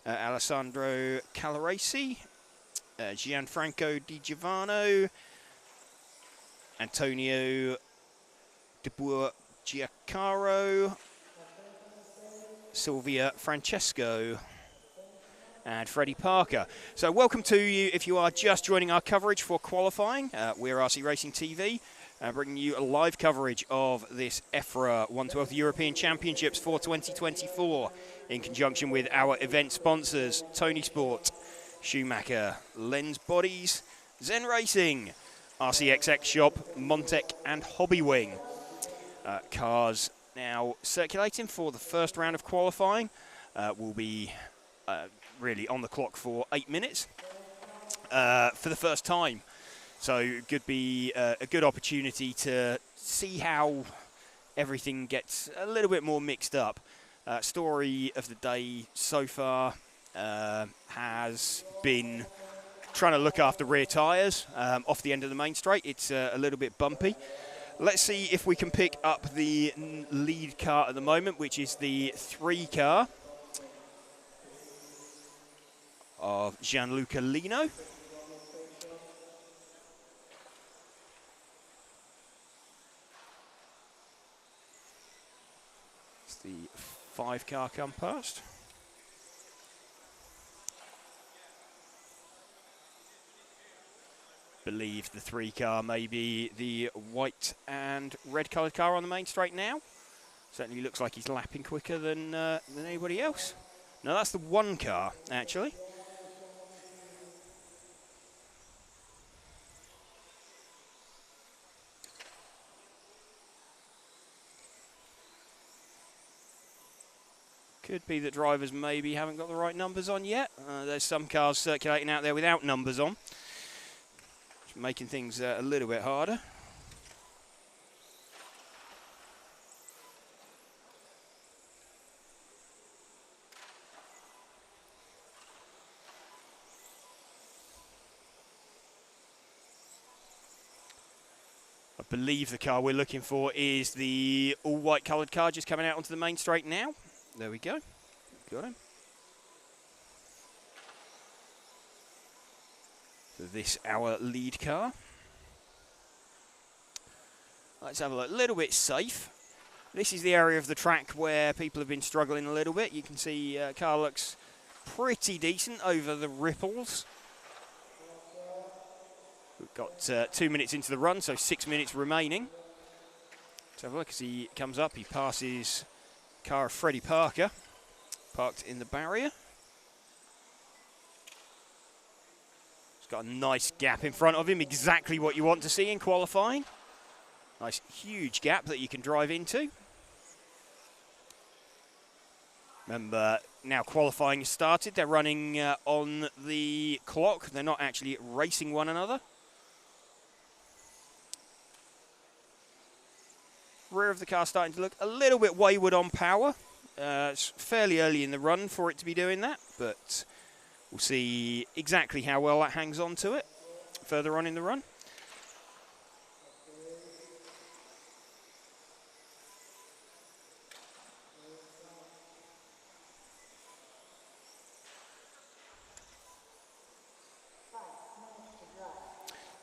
Alessandro Calaresi, Gianfranco Di Giovanno, Antonio De Giaccaro, Silvia Francesco, and Freddie Parker. So welcome to you if you are just joining our coverage for qualifying. We're RC Racing TV, bringing you a live coverage of this EFRA 112th European Championships for 2024 in conjunction with our event sponsors, ToniSport, Schumacher, Lens Bodies, Zen Racing, RCXX Shop, Montec and Hobbywing. Cars now circulating for the first round of qualifying. Will be really on the clock for 8 minutes for the first time. So could be a good opportunity to see how everything gets a little bit more mixed up. Story of the day so far has been trying to look after rear tyres off the end of the main straight. It's a little bit bumpy. Let's see if we can pick up the lead car at the moment, which is the 3 car of Gianluca Lino. It's the 5 car come past. Believe the 3 car may be the white and red coloured car on the main straight now. Certainly looks like he's lapping quicker than anybody else. No, that's the 1 car actually. Could be that drivers maybe haven't got the right numbers on yet. There's some cars circulating out there without numbers on, making things a little bit harder. I believe the car we're looking for is the all-white coloured car just coming out onto the main straight now. There we go. Got him. So this our lead car. Let's have a look. A little bit safe. This is the area of the track where people have been struggling a little bit. You can see car looks pretty decent over the ripples. We've got 2 minutes into the run, so 6 minutes remaining. Let's have a look as he comes up. He passes car of Freddie Parker, parked in the barrier. He's got a nice gap in front of him, exactly what you want to see in qualifying. Nice huge gap that you can drive into. Remember, now qualifying has started. They're running on the clock. They're not actually racing one another. Rear of the car starting to look a little bit wayward on power. It's fairly early in the run for it to be doing that, but we'll see exactly how well that hangs on to it further on in the run.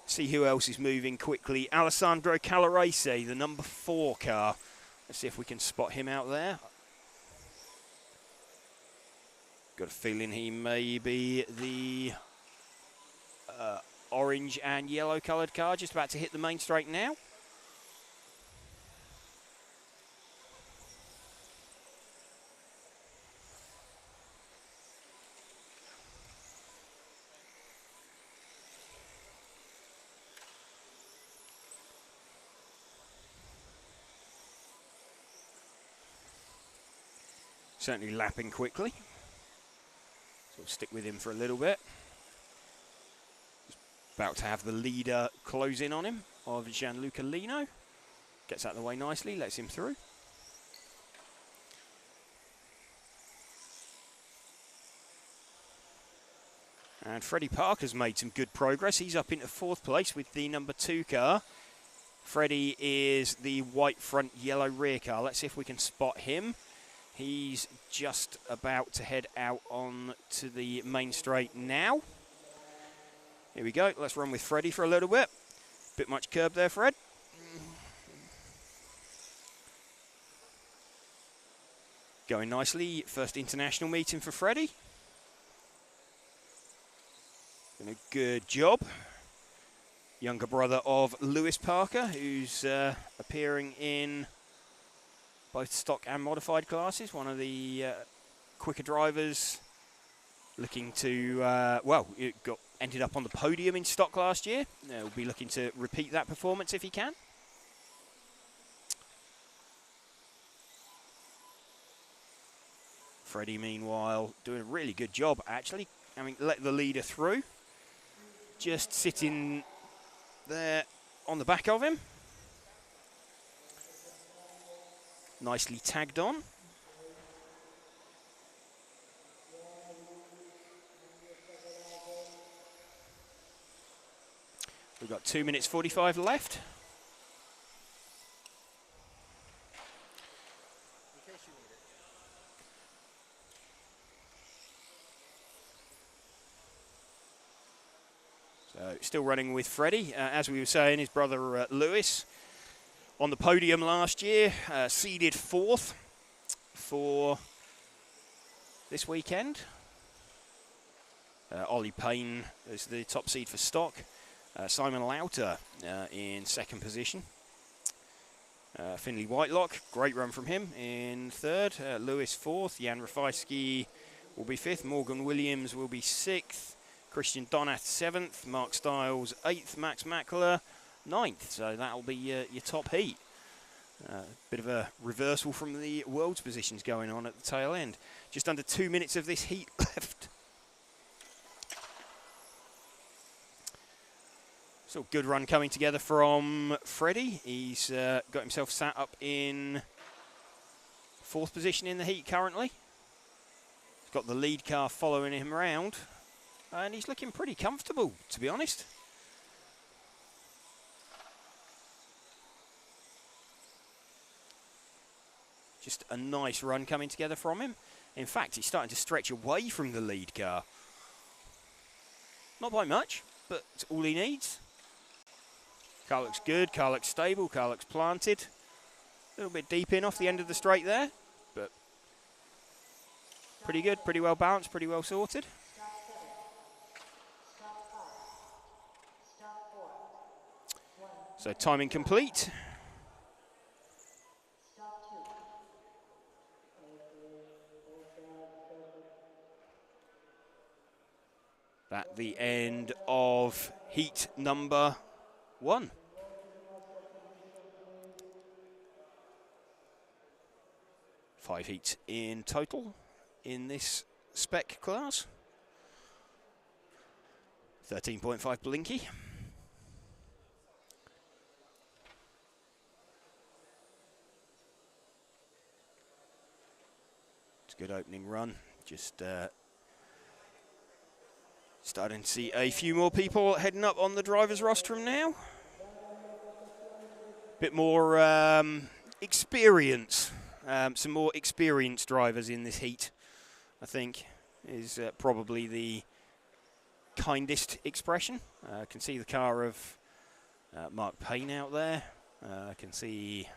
See who else is moving quickly. Alessandro Calaresi, the number 4 car. Let's see if we can spot him out there. Got a feeling he may be the orange and yellow coloured car, just about to hit the main straight now. Certainly lapping quickly. So we'll stick with him for a little bit. About to have the leader close in on him of Gianluca Lino. Gets out of the way nicely, lets him through. And Freddie Parker's made some good progress. He's up into 4th place with the number 2 car. Freddie is the white front, yellow rear car. Let's see if we can spot him. He's just about to head out on to the main straight now. Here we go. Let's run with Freddie for a little bit. Bit much curb there, Fred. Going nicely. First international meeting for Freddie. Doing a good job. Younger brother of Lewis Parker, who's appearing in both stock and modified classes. One of the quicker drivers looking to, ended up on the podium in stock last year. Will be looking to repeat that performance if he can. Freddie, meanwhile, doing a really good job, actually. Let the leader through. Just sitting there on the back of him. Nicely tagged on. We've got 2 minutes 45 left. So still running with Freddie. As we were saying, his brother Lewis on the podium last year, seeded 4th for this weekend. Ollie Payne is the top seed for stock. Simon Lauter in 2nd position. Finley Whitelock, great run from him in 3rd. Lewis 4th. Jan Rafalski will be 5th. Morgan Williams will be 6th. Christian Donath 7th. Mark Stiles 8th. Max Mackler 9th. So that'll be your top heat. Bit of a reversal from the world's positions going on at the tail end. Just under 2 minutes of this heat left. So good run coming together from Freddie. He's got himself sat up in 4th position in the heat currently. He's got the lead car following him around. And he's looking pretty comfortable, to be honest. Just a nice run coming together from him. In fact, he's starting to stretch away from the lead car. Not by much, but it's all he needs. Car looks good, car looks stable, car looks planted. A little bit deep in off the end of the straight there, but pretty good, pretty well balanced, pretty well sorted. So timing complete. At the end of heat number 1. Five heats in total in this spec class. 13.5 blinky. It's a good opening run. Just starting to see a few more people heading up on the driver's rostrum now. Bit more experience. Some more experienced drivers in this heat, I think, is probably the kindest expression. I can see the car of Mark Payne out there. I can see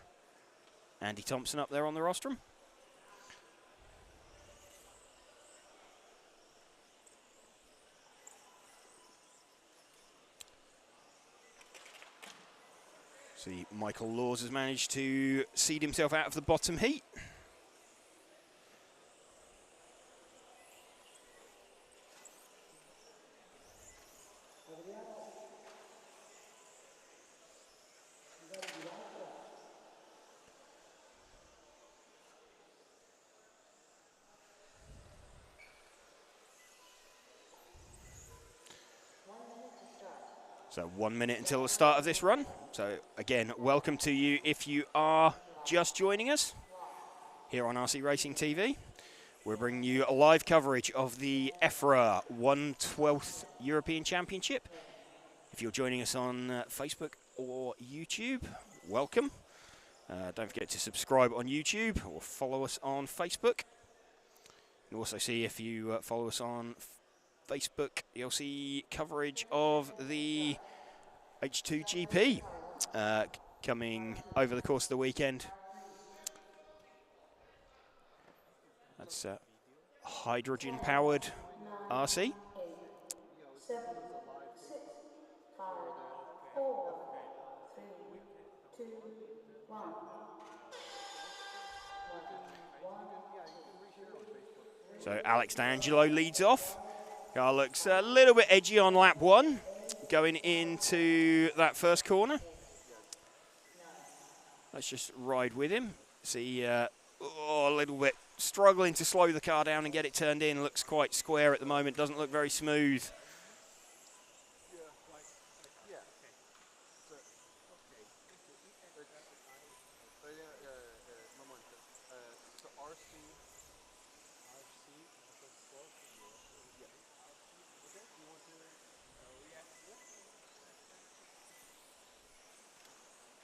Andy Thompson up there on the rostrum. See, Michael Laws has managed to seed himself out of the bottom heat. So 1 minute until the start of this run. So again, welcome to you if you are just joining us here on RC Racing TV. We're bringing you a live coverage of the EFRA 1/12th European Championship. If you're joining us on Facebook or YouTube, welcome. Don't forget to subscribe on YouTube or follow us on Facebook. You'll also see, if you follow us on Facebook, you'll see coverage of the H2GP coming over the course of the weekend. That's hydrogen-powered RC. 7, 6, 5, 4, 3, 2, 1. So Alex D'Angelo leads off. Car looks a little bit edgy on lap 1, going into that first corner. Let's just ride with him. See, a little bit struggling to slow the car down and get it turned in. Looks quite square at the moment, doesn't look very smooth.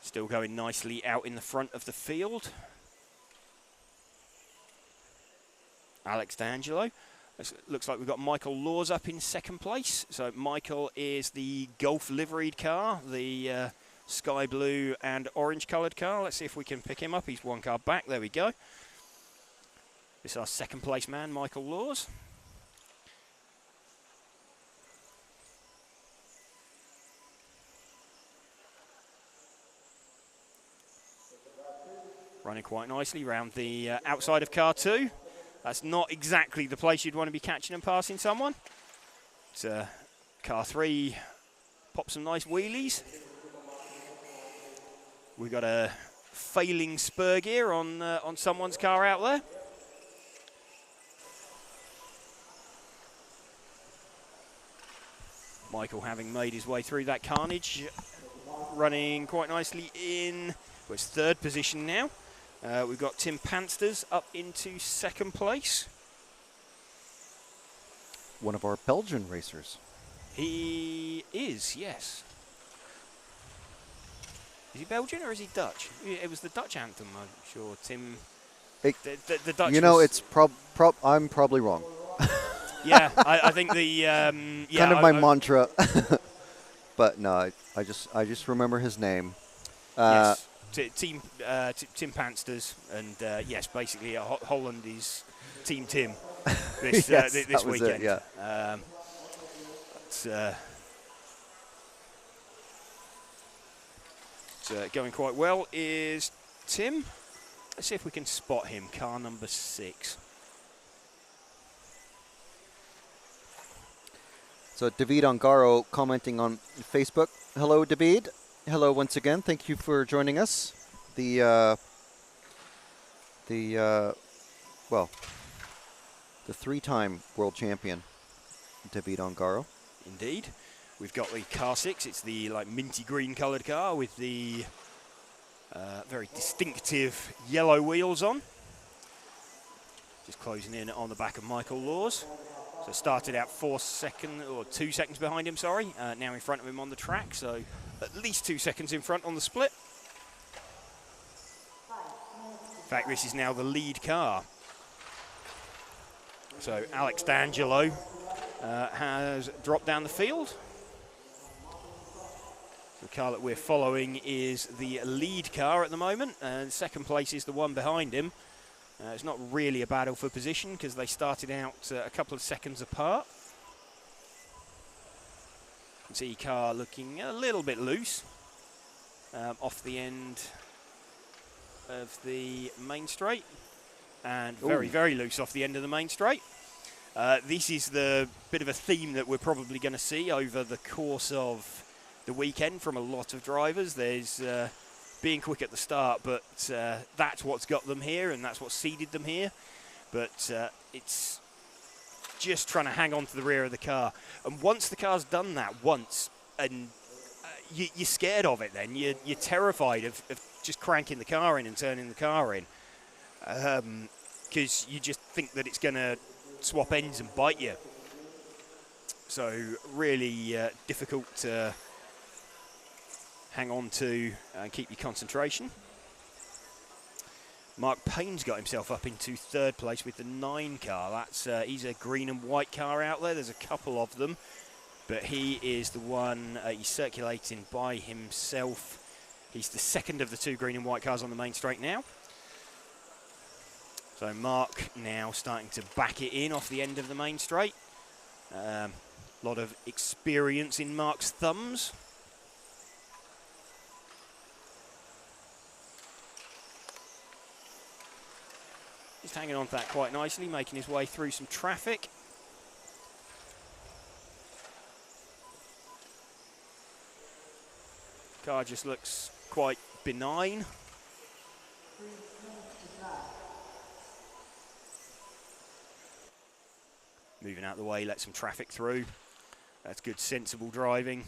Still going nicely out in the front of the field. Alex D'Angelo. Looks like we've got Michael Laws up in second place. So Michael is the Golf liveried car, the sky blue and orange coloured car. Let's see if we can pick him up. He's one car back. There we go. This is our second place man, Michael Laws. Running quite nicely around the outside of car 2. That's not exactly the place you'd want to be catching and passing someone. It's, car 3 pops some nice wheelies. We've got a failing spur gear on someone's car out there. Michael, having made his way through that carnage, running quite nicely in, well, it's third position now. We've got Tim Pansters up into second place. One of our Belgian racers. He is, yes. Is he Belgian or is he Dutch? It was the Dutch anthem, I'm sure. Tim. The Dutch. You know, it's I'm probably wrong. Yeah, I think the kind of my mantra. But no, I just remember his name. Yes. Tim Pansters, and yes, basically Holland is Team Tim this, yes, this weekend. It, yeah. It's going quite well is Tim. Let's see if we can spot him, car number 6. So David Ongaro commenting on Facebook. Hello, David. Hello once again. Thank you for joining us. The 3-time world champion, David Ongaro. Indeed. We've got the car 6. It's the minty green coloured car with the very distinctive yellow wheels on. Just closing in on the back of Michael Laws. So started out 2 seconds behind him, sorry. Now in front of him on the track, so at least 2 seconds in front on the split. In fact, this is now the lead car. So Alex D'Angelo has dropped down the field. The car that we're following is the lead car at the moment, and second place is the one behind him. It's not really a battle for position because they started out a couple of seconds apart. You can see car looking a little bit loose off the end of the main straight, and very, very loose off the end of the main straight. This is the bit of a theme that we're probably going to see over the course of the weekend from a lot of drivers. There's being quick at the start, but that's what's got them here and that's what seeded them here. But it's just trying to hang on to the rear of the car. And once the car's done that once, and you're scared of it then, you're terrified of just cranking the car in and turning the car in. Because you just think that it's going to swap ends and bite you. So really difficult to hang on to and keep your concentration. Mark Payne's got himself up into third place with the 9 car. That's he's a green and white car out there. There's a couple of them, but he is the one he's circulating by himself. He's the second of the 2 green and white cars on the main straight now. So Mark now starting to back it in off the end of the main straight. A lot of experience in Mark's thumbs. He's hanging on to that quite nicely, making his way through some traffic. Car just looks quite benign. Moving out of the way, let some traffic through. That's good, sensible driving.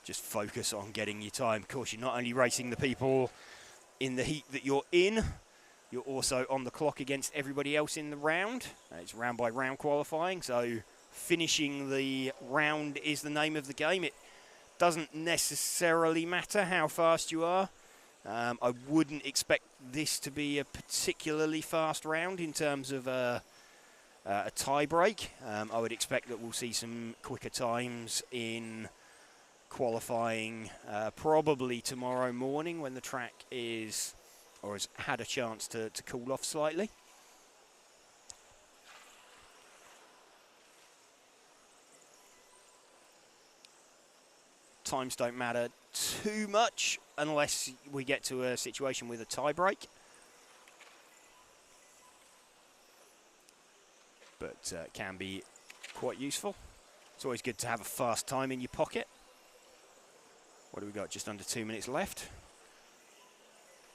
Just focus on getting your time. Of course, you're not only racing the people in the heat that you're in, you're also on the clock against everybody else in the round. It's round by round qualifying, so finishing the round is the name of the game. It doesn't necessarily matter how fast you are. I wouldn't expect this to be a particularly fast round in terms of a tie break. I would expect that we'll see some quicker times in qualifying probably tomorrow morning when the track is, or has had a chance to cool off slightly. Times don't matter too much unless we get to a situation with a tie break. But can be quite useful. It's always good to have a fast time in your pocket. What do we got? Just under 2 minutes left.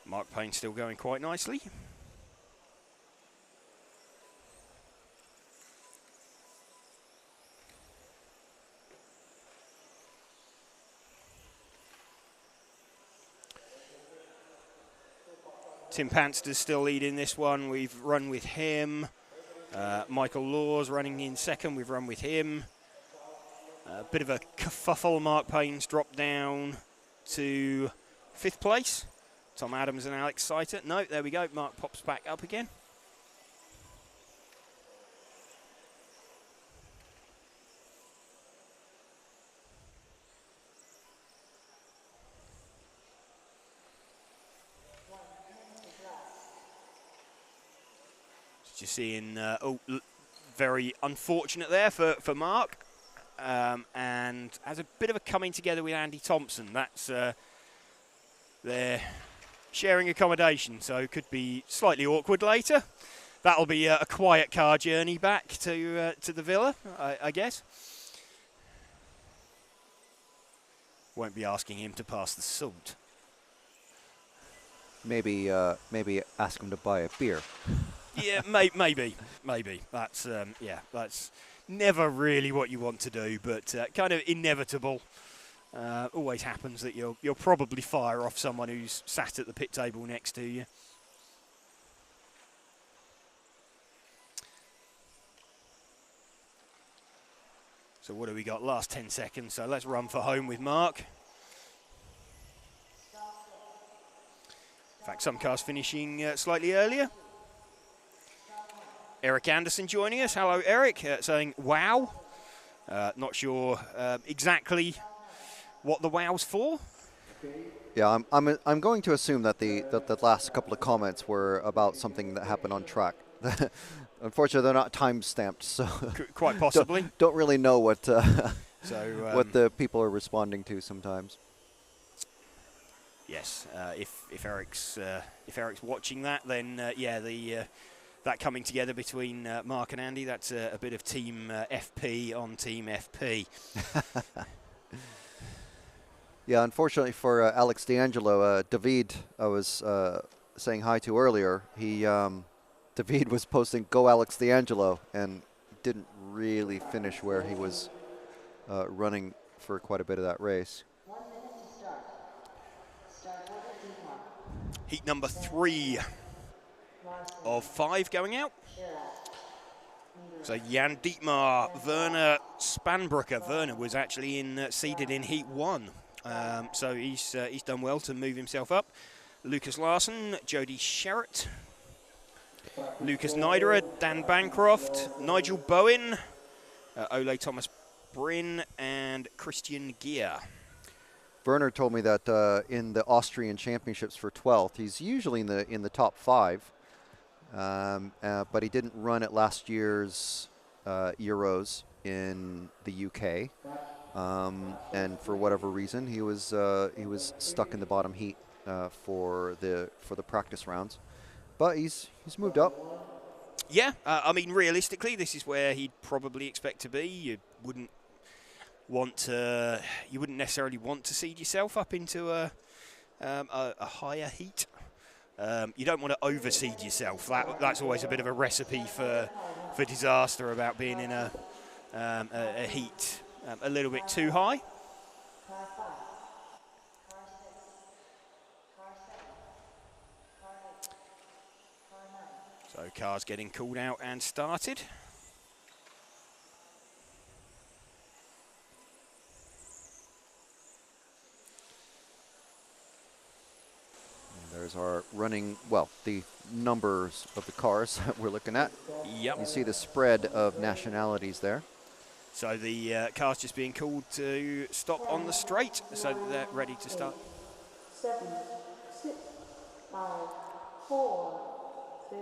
Mark Payne still going quite nicely. Tim Panster's still leading this one. We've run with him. Michael Law's running in second. We've run with him. A bit of a kerfuffle. Mark Payne's dropped down to 5th place. Tom Adams and Alex Seiter. No, there we go. Mark pops back up again. Just seeing, very unfortunate there for Mark. And has a bit of a coming together with Andy Thompson. That's they're sharing accommodation, so could be slightly awkward later. That'll be a quiet car journey back to the villa, I guess. Won't be asking him to pass the salt. Maybe ask him to buy a beer. Yeah, maybe. That's yeah, that's never really what you want to do, but kind of inevitable. Always happens that you'll probably fire off someone who's sat at the pit table next to you. So what do we got? Last 10 seconds. So let's run for home with Mark. In fact, some cars finishing slightly earlier. Eric Anderson joining us. Hello, Eric. Saying wow. Not sure exactly what the wow's for. Yeah, I'm going to assume that the last couple of comments were about something that happened on track. Unfortunately, they're not time stamped, so quite possibly don't really know what what the people are responding to sometimes. Yes, if Eric's watching that, then yeah, that coming together between Mark and Andy, that's a bit of Team FP on Team FP. Yeah, unfortunately for Alex D'Angelo, David, I was saying hi to earlier. David was posting "Go Alex D'Angelo" and didn't really finish where he was running for quite a bit of that race. 1 minute to start. Start order D1. Heat number 3 of 5 going out. So Jan Dietmar, Werner Spanbrucker. Werner was actually seeded in Heat 1. So he's done well to move himself up. Lucas Larson, Jody Sherritt, Lucas Niderer, Dan Bancroft, Nigel Bowen, Ole Thomas Bryn, and Christian Gier. Werner told me that in the Austrian Championships for 12th, he's usually in the top 5, but he didn't run at last year's Euros in the UK, and for whatever reason, he was stuck in the bottom heat for the practice rounds, but he's moved up. Yeah, I mean, realistically, this is where he'd probably expect to be. You wouldn't necessarily want to seed yourself up into a higher heat. You don't want to overseed yourself. That's always a bit of a recipe for disaster about being in a heat a little bit too high. So cars getting called out and started. There's our running, well, the numbers of the cars that we're looking at. Yep. You see the spread of nationalities there. So the car's just being called to stop on the straight, so they're ready to start. 7, 6, 5, 4, 3,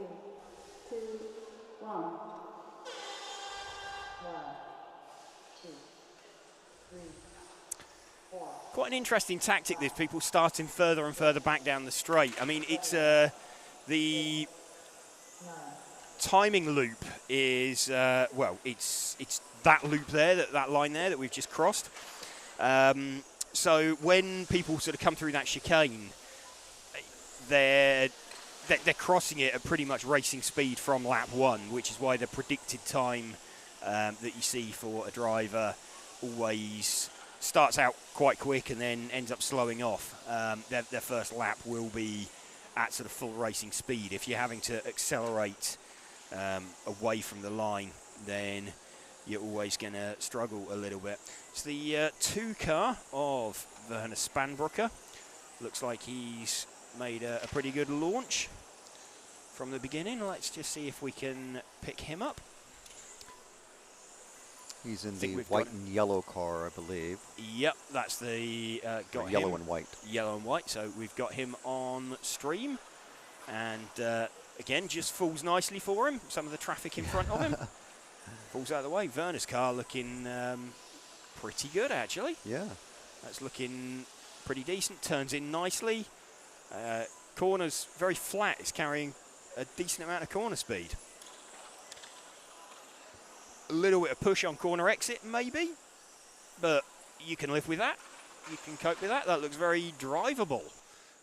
2, 1. 1, 2, 3, 4. Quite an interesting tactic, this, people starting further and further back down the straight. I mean, it's the timing loop is, well, it's that loop there, that line there that we've just crossed. So when people sort of come through that chicane, they're crossing it at pretty much racing speed from lap 1, which is why the predicted time that you see for a driver always starts out quite quick and then ends up slowing off. Their first lap will be at sort of full racing speed. If you're having to accelerate away from the line, then you're always going to struggle a little bit. It's the 2 car of Werner Spanbrucker. Looks like he's made a pretty good launch from the beginning. Let's just see if we can pick him up. He's in the white and yellow car, I believe. Yep, that's the got yellow him. and white. Yellow and white. So we've got him on stream, and again, just falls nicely for him. Some of the traffic in front of him falls out of the way. Werner's car looking pretty good, actually. Yeah, that's looking pretty decent. Turns in nicely. Corners very flat. It's carrying a decent amount of corner speed. A little bit of push on corner exit, maybe, but you can live with that. You can cope with that. That looks very drivable.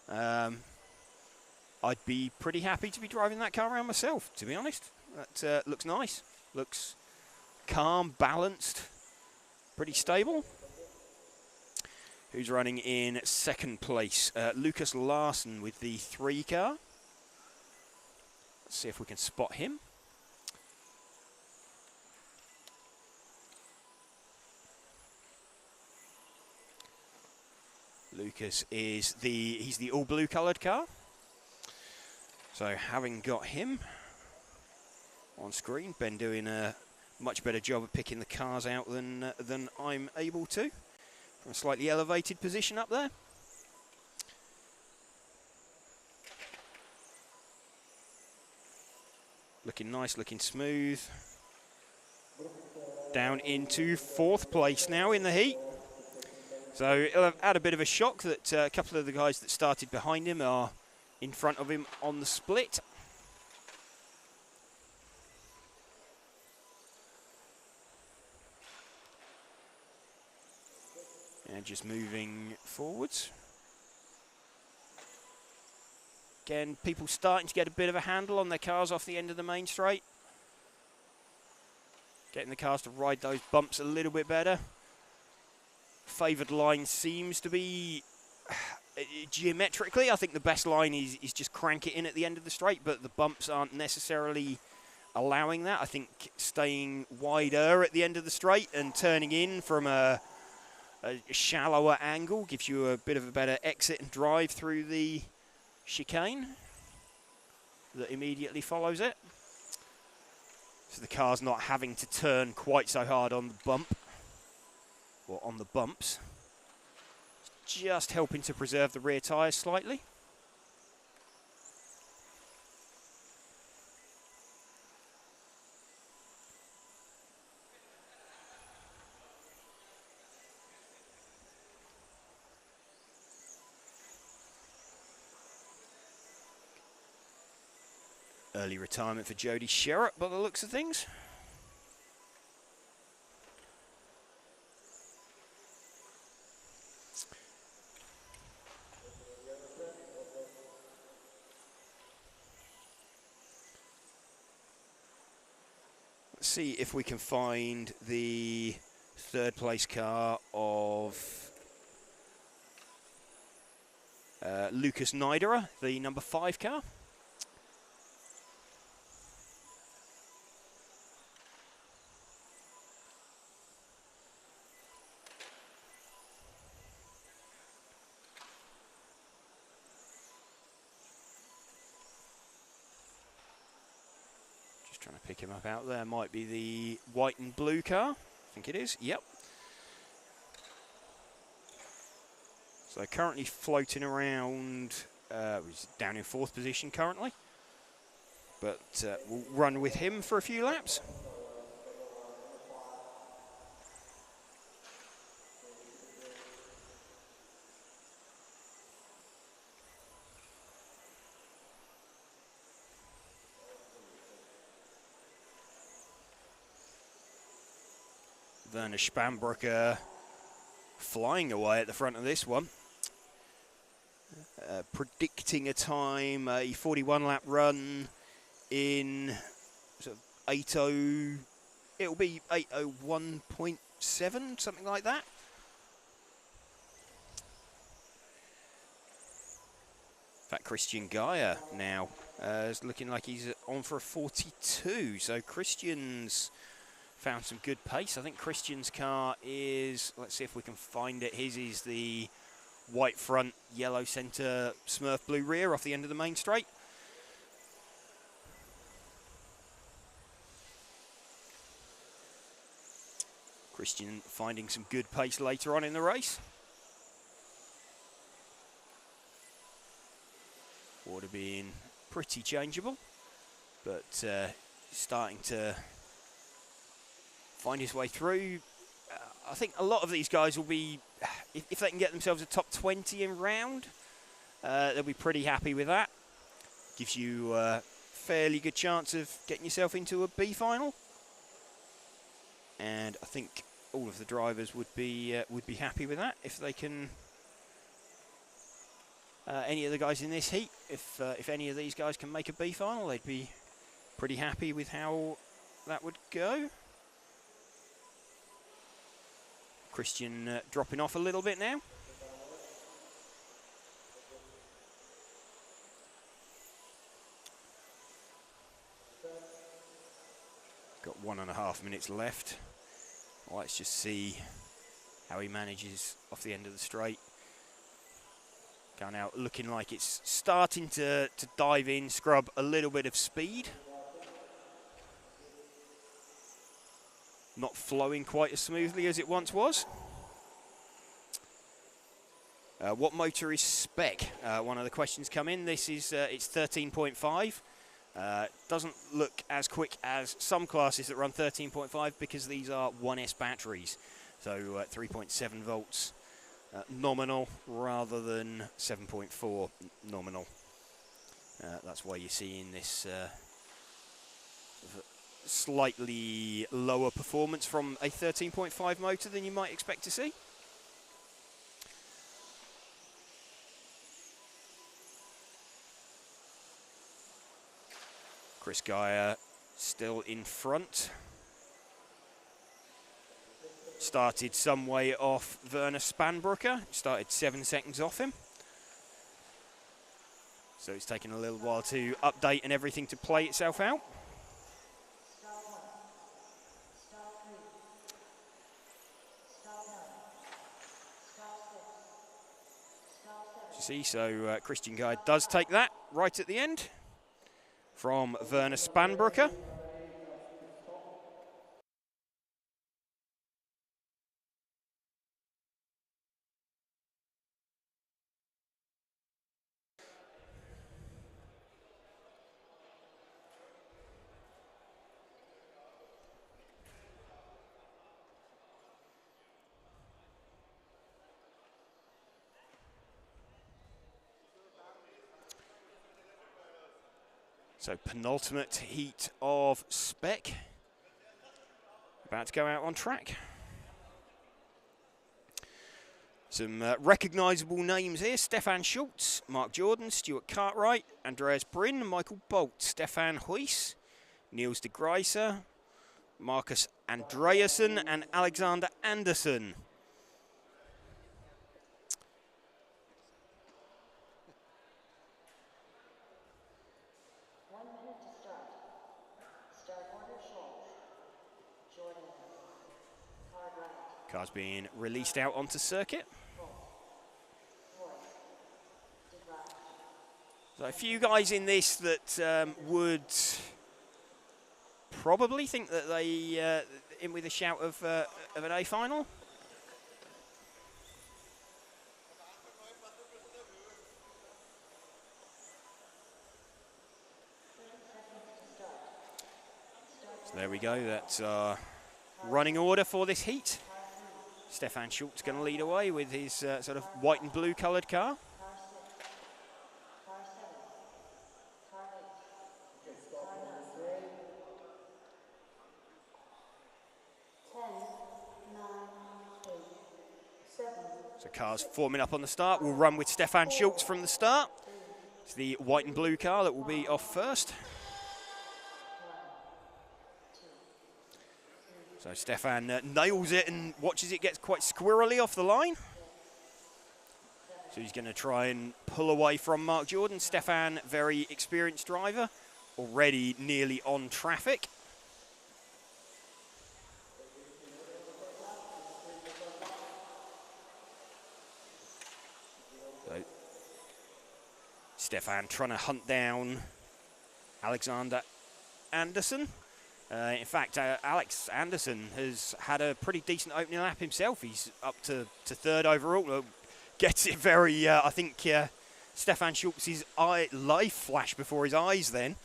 I'd be pretty happy to be driving that car around myself, to be honest. That looks nice. Looks calm, balanced, pretty stable. Who's running in second place? Lucas Larson with the 3 car. Let's see if we can spot him. Lucas is he's the all blue coloured car. So having got him on screen, Ben doing a much better job of picking the cars out than I'm able to, from a slightly elevated position up there. Looking nice, looking smooth. Down into 4th place now in the heat. So it'll have had a bit of a shock that a couple of the guys that started behind him are in front of him on the split. And just moving forwards. Again, people starting to get a bit of a handle on their cars off the end of the main straight. Getting the cars to ride those bumps a little bit better. Favoured line seems to be geometrically, I think the best line is just crank it in at the end of the straight, but the bumps aren't necessarily allowing that. I think staying wider at the end of the straight and turning in from a shallower angle gives you a bit of a better exit and drive through the chicane that immediately follows it. So the car's not having to turn quite so hard on the bump, or on the bumps. Just helping to preserve the rear tyres slightly. Early retirement for Jody Sherratt by the looks of things. Let's see if we can find the third place car of Lucas Niderer, the number 5 car. Trying to pick him up out there. Might be the white and blue car. I think it is. Yep. So currently floating around. He's down in 4th position currently. But we'll run with him for a few laps. Werner Spanbrucker flying away at the front of this one. Predicting a time, a 41 lap run in sort of 80, it'll be 801.7, something like that. In fact, Christian Gaia now is looking like he's on for a 42, so Christian's found some good pace. I think Christian's car is, let's see if we can find it. His is the white front, yellow centre, Smurf blue rear off the end of the main straight. Christian finding some good pace later on in the race. Order being pretty changeable, but starting to find his way through. I think a lot of these guys will be, if they can get themselves a top 20 in round, they'll be pretty happy with that. Gives you a fairly good chance of getting yourself into a B final. And I think all of the drivers would be happy with that if they can. Any of the guys in this heat, if any of these guys can make a B final, they'd be pretty happy with how that would go. Christian dropping off a little bit now. Got 1.5 minutes left. Let's just see how he manages off the end of the straight. Going out looking like it's starting to dive in, scrub a little bit of speed. Not flowing quite as smoothly as it once was. What motor is spec? One of the questions come in. This is it's 13.5. Doesn't look as quick as some classes that run 13.5 because these are 1S batteries. So 3.7 volts nominal rather than 7.4 nominal. That's why you're seeing this slightly lower performance from a 13.5 motor than you might expect to see. Chris Gaia still in front. Started some way off Werner Spanbrucker. Started 7 seconds off him. So it's taken a little while to update and everything to play itself out. See, so Christian Guy does take that right at the end from Werner Spanbrücker. So penultimate heat of spec. About to go out on track. Some recognisable names here. Stefan Schultz, Mark Jordan, Stuart Cartwright, Andreas Brinn, Michael Bolt, Stefan Huys, Niels de Gruyser, Marcus Andreasen and Alexander Andersen. Cars being released out onto circuit. So a few guys in this that would probably think that they in with a shout of an A final. So there we go. That's running order for this heat. Stefan Schultz going to lead away with his sort of white and blue coloured car. So cars forming up on the start. We'll run with Stefan Schultz from the start. It's the white and blue car that will be off first. So Stefan nails it and watches it get quite squirrely off the line. So he's going to try and pull away from Mark Jordan. Stefan, very experienced driver, already nearly on traffic. So Stefan trying to hunt down Alexander Andersen. In fact, Alex Andersen has had a pretty decent opening lap himself. He's up to third overall. Gets it very, I think, Stefan Schultz's life flashed before his eyes then,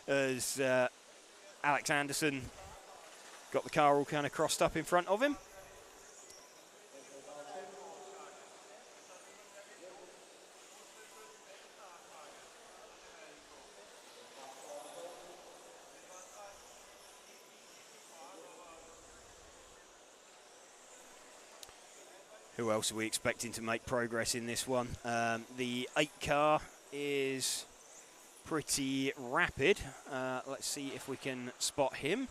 as Alex Andersen got the car all kind of crossed up in front of him. Who else are we expecting to make progress in this one? The 8 car is pretty rapid. Let's see if we can spot him.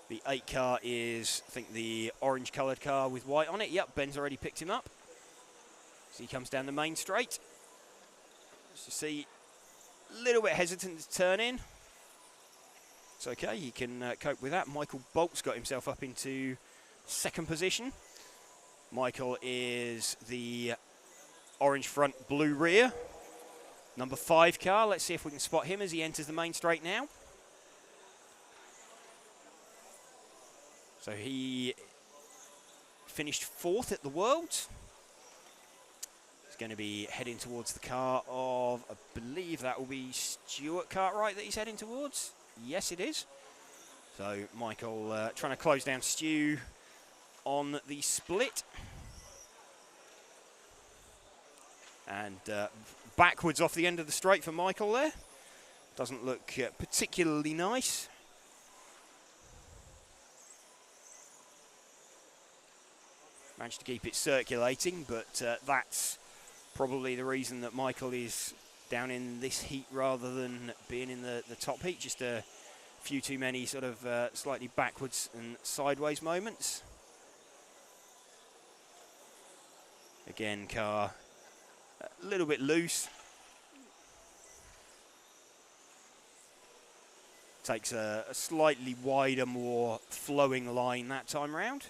The 8 car is, I think, the orange coloured car with white on it. Yep, Ben's already picked him up. So he comes down the main straight. Just to see, a little bit hesitant to turn in. It's okay, he can cope with that. Michael Bolt's got himself up into second position. Michael is the orange front, blue rear. Number 5 car, let's see if we can spot him as he enters the main straight now. So he finished 4th at the Worlds. He's going to be heading towards the car of, I believe that will be Stuart Cartwright that he's heading towards. Yes, it is. So Michael trying to close down Stu on the split. And backwards off the end of the straight for Michael there. Doesn't look particularly nice. Managed to keep it circulating, but that's probably the reason that Michael is down in this heat rather than being in the top heat. Just a few too many sort of slightly backwards and sideways moments. Again, car a little bit loose. Takes a slightly wider, more flowing line that time round.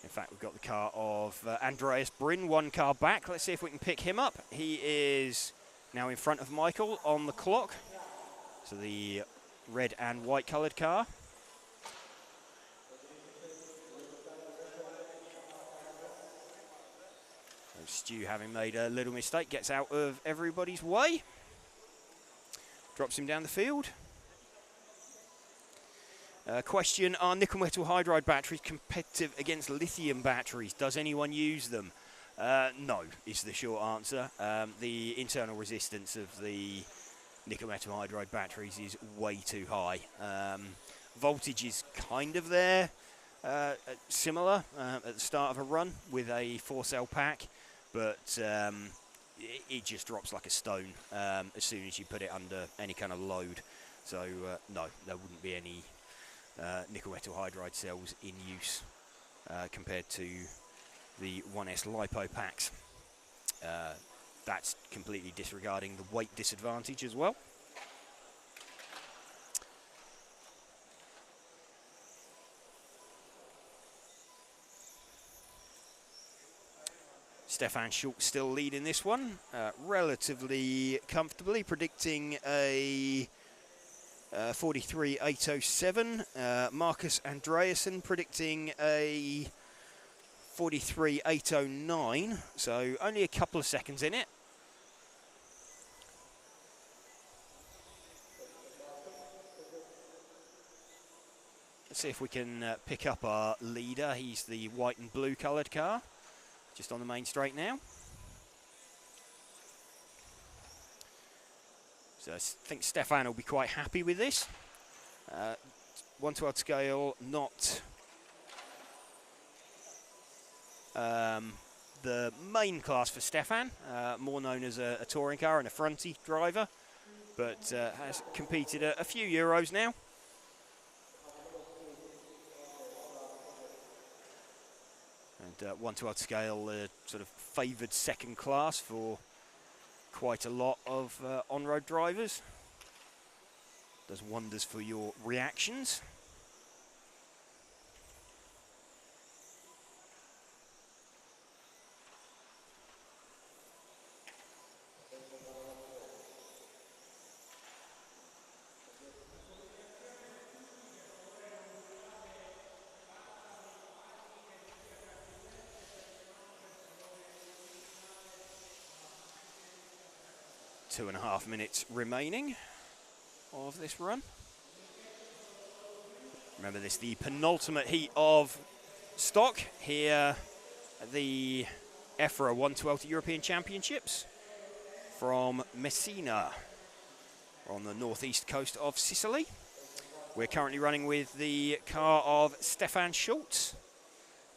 In fact, we've got the car of Andreas Bryn, one car back. Let's see if we can pick him up. He is now in front of Michael on the clock. So the red and white coloured car. Stu, having made a little mistake, gets out of everybody's way. Drops him down the field. Question, are nickel metal hydride batteries competitive against lithium batteries? Does anyone use them? No, is the short answer. The internal resistance of the nickel metal hydride batteries is way too high. Voltage is kind of there, similar at the start of a run with a 4-cell pack, but it just drops like a stone as soon as you put it under any kind of load. So no, there wouldn't be any nickel metal hydride cells in use compared to the 1S LiPo packs. That's completely disregarding the weight disadvantage as well. Stefan Schultz still leading this one, relatively comfortably, predicting a 43.807. Marcus Andreasen predicting a 43.809, so only a couple of seconds in it. Let's see if we can pick up our leader. He's the white and blue coloured car, just on the main straight now. So I think Stefan will be quite happy with this. 1/12 scale, not the main class for Stefan, more known as a touring car and a fronty driver, but has competed a few Euros now. And 1/12 scale, sort of favoured second class for quite a lot of on-road drivers. Does wonders for your reactions. Two and a half minutes remaining of this run. Remember this, the penultimate heat of stock here at the EFRA 112 European Championships from Messina on the northeast coast of Sicily. We're currently running with the car of Stefan Schultz.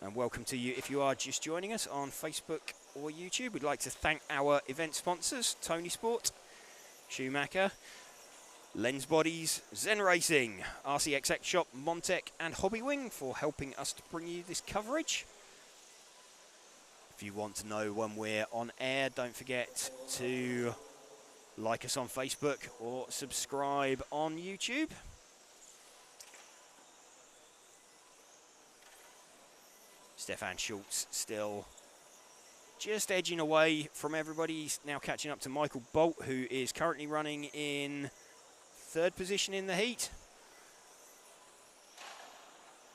And welcome to you if you are just joining us on Facebook or YouTube. We'd like to thank our event sponsors, ToniSport, Schumacher, Lens Bodies, Zen Racing, RCXX Shop, Montec and Hobbywing for helping us to bring you this coverage. If you want to know when we're on air, don't forget to like us on Facebook or subscribe on YouTube. Stefan Schultz still just edging away from everybody. He's now catching up to Michael Bolt, who is currently running in third position in the heat.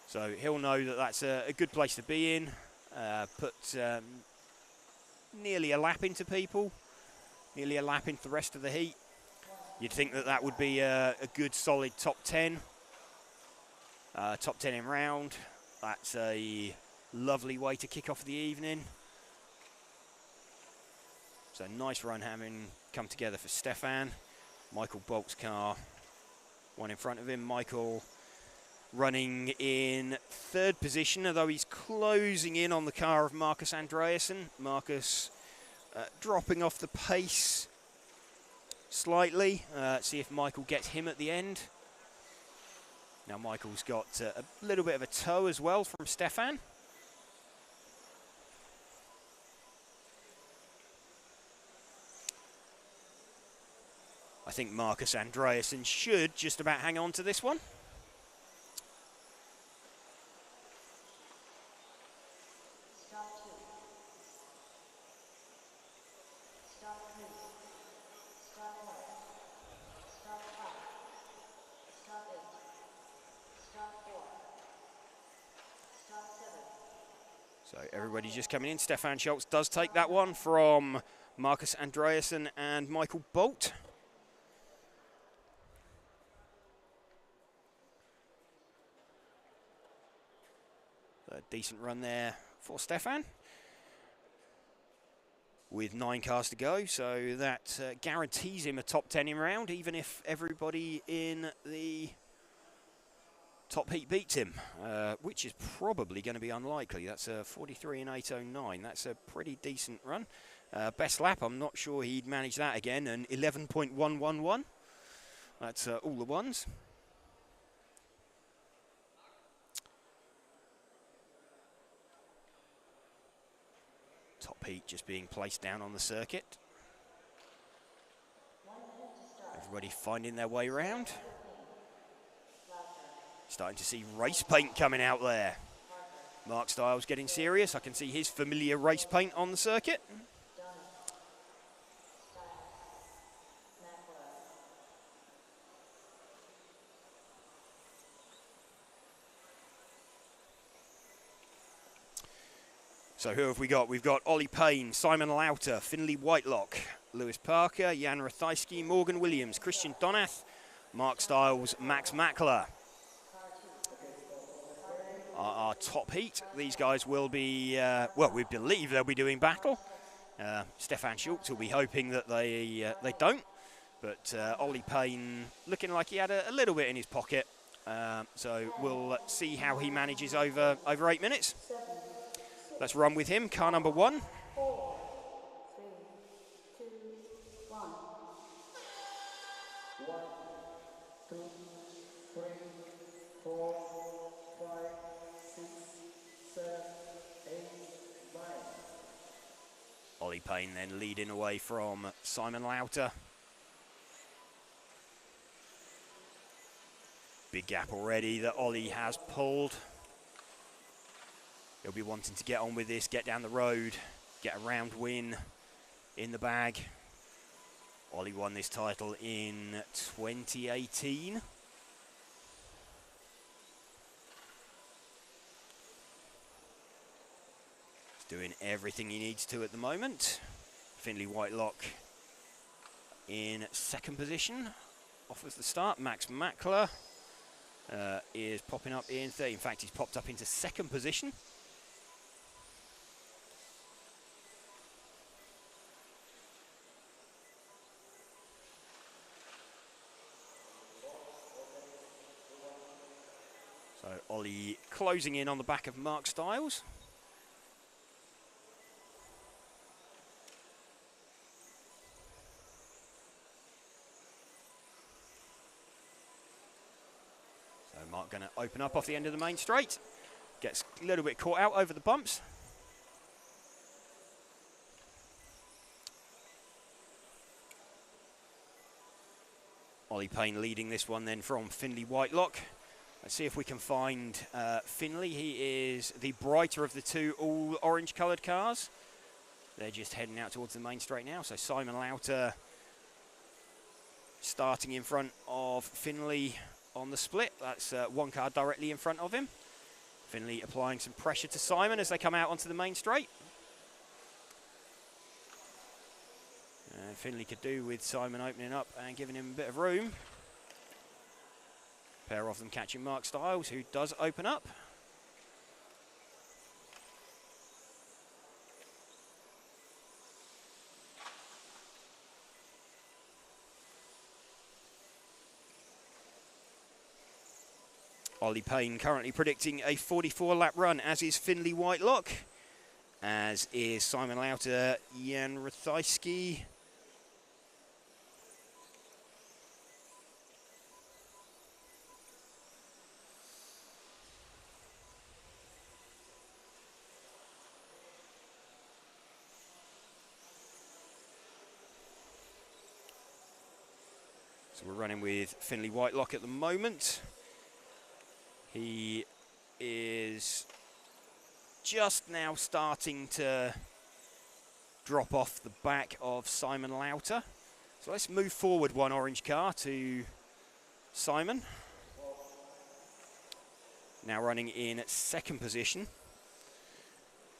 So he'll know that that's a good place to be in. Put nearly a lap into people, nearly a lap into the rest of the heat. You'd think that that would be a good solid top 10. Top 10 in round. That's a lovely way to kick off the evening. So nice run having come together for Stefan. Michael Bolt's car, one in front of him. Michael running in third position, although he's closing in on the car of Marcus Andreasen. Marcus dropping off the pace slightly. See if Michael gets him at the end. Now Michael's got a little bit of a toe as well from Stefan. I think Marcus Andreasen should just about hang on to this one. Stop 2. Stop 3. Stop 1. Stop 5. Stop 8. Stop 4. Stop 7. So everybody's just coming in. Stefan Schultz does take that one from Marcus Andreasen and Michael Bolt. A decent run there for Stefan. With 9 cars to go, so that guarantees him a top 10 in round, even if everybody in the top heat beats him, which is probably going to be unlikely. That's a 43 and 809. That's a pretty decent run. Best lap, I'm not sure he'd manage that again, and 11.111. That's all the ones. Top heat just being placed down on the circuit. Everybody finding their way around. Starting to see race paint coming out there. Mark Stiles getting serious. I can see his familiar race paint on the circuit. So who have we got? We've got Ollie Payne, Simon Lauter, Finley Whitelock, Lewis Parker, Jan Rathijski, Morgan Williams, Christian Donath, Mark Stiles, Max Mackler. Our top heat. These guys will be, well, we believe they'll be doing battle. Stefan Schultz will be hoping that they don't. But Ollie Payne looking like he had a little bit in his pocket. So we'll see how he manages over 8 minutes. Let's run with him. Car number 1. 4, 3, 2, 1. 1, 2, 3, 4, 5, 6, 7, 8, 9. Ollie Payne then leading away from Simon Lauter. Big gap already that Ollie has pulled. He'll be wanting to get on with this, get down the road, get a round win in the bag. Ollie won this title in 2018. He's doing everything he needs to at the moment. Finley Whitelock in 2nd position. Offers the start. Max Mackler is popping up in 3rd. In fact, he's popped up into 2nd position. So Ollie closing in on the back of Mark Stiles. So Mark going to open up off the end of the main straight. Gets a little bit caught out over the bumps. Ollie Payne leading this one then from Finley Whitelock. Let's see if we can find Finley. He is the brighter of the 2 all orange coloured cars. They're just heading out towards the main straight now. So Simon Lauter starting in front of Finley on the split. That's 1 car directly in front of him. Finley applying some pressure to Simon as they come out onto the main straight. Finley could do with Simon opening up and giving him a bit of room. Pair of them catching Mark Stiles, who does open up. Ollie Payne currently predicting a 44-lap run, as is Finley Whitelock, as is Simon Lauter, Jan Rathijski. So we're running with Finley Whitelock at the moment. He is just now starting to drop off the back of Simon Lauter. So let's move forward one orange car to Simon. Now running in second position.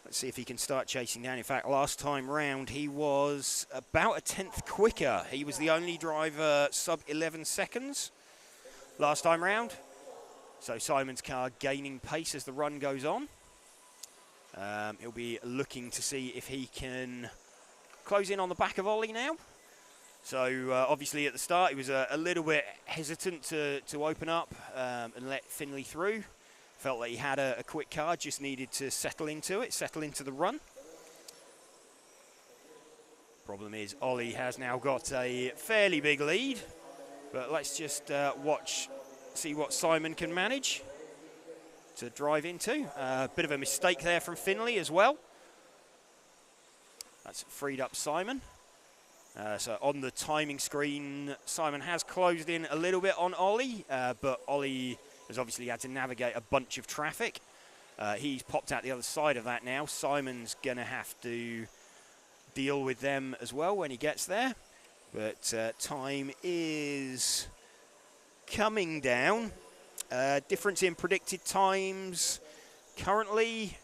Let's see if he can start chasing down. In fact, last time round he was about a tenth quicker. He was the only driver sub 11 seconds last time round. So Simon's car gaining pace as the run goes on. He'll be looking to see if he can close in on the back of Ollie now. So obviously at the start he was a little bit hesitant to open up and let Finley through. Felt that he had a quick car, just needed to settle into it, settle into the run. Problem is Ollie has now got a fairly big lead, but let's just see what Simon can manage to drive into. Bit of a mistake there from Finley as well. That's freed up Simon. So on the timing screen, Simon has closed in a little bit on Ollie, but Ollie has obviously had to navigate a bunch of traffic. He's popped out the other side of that now. Simon's going to have to deal with them as well when he gets there. But time is coming down. Difference in predicted times currently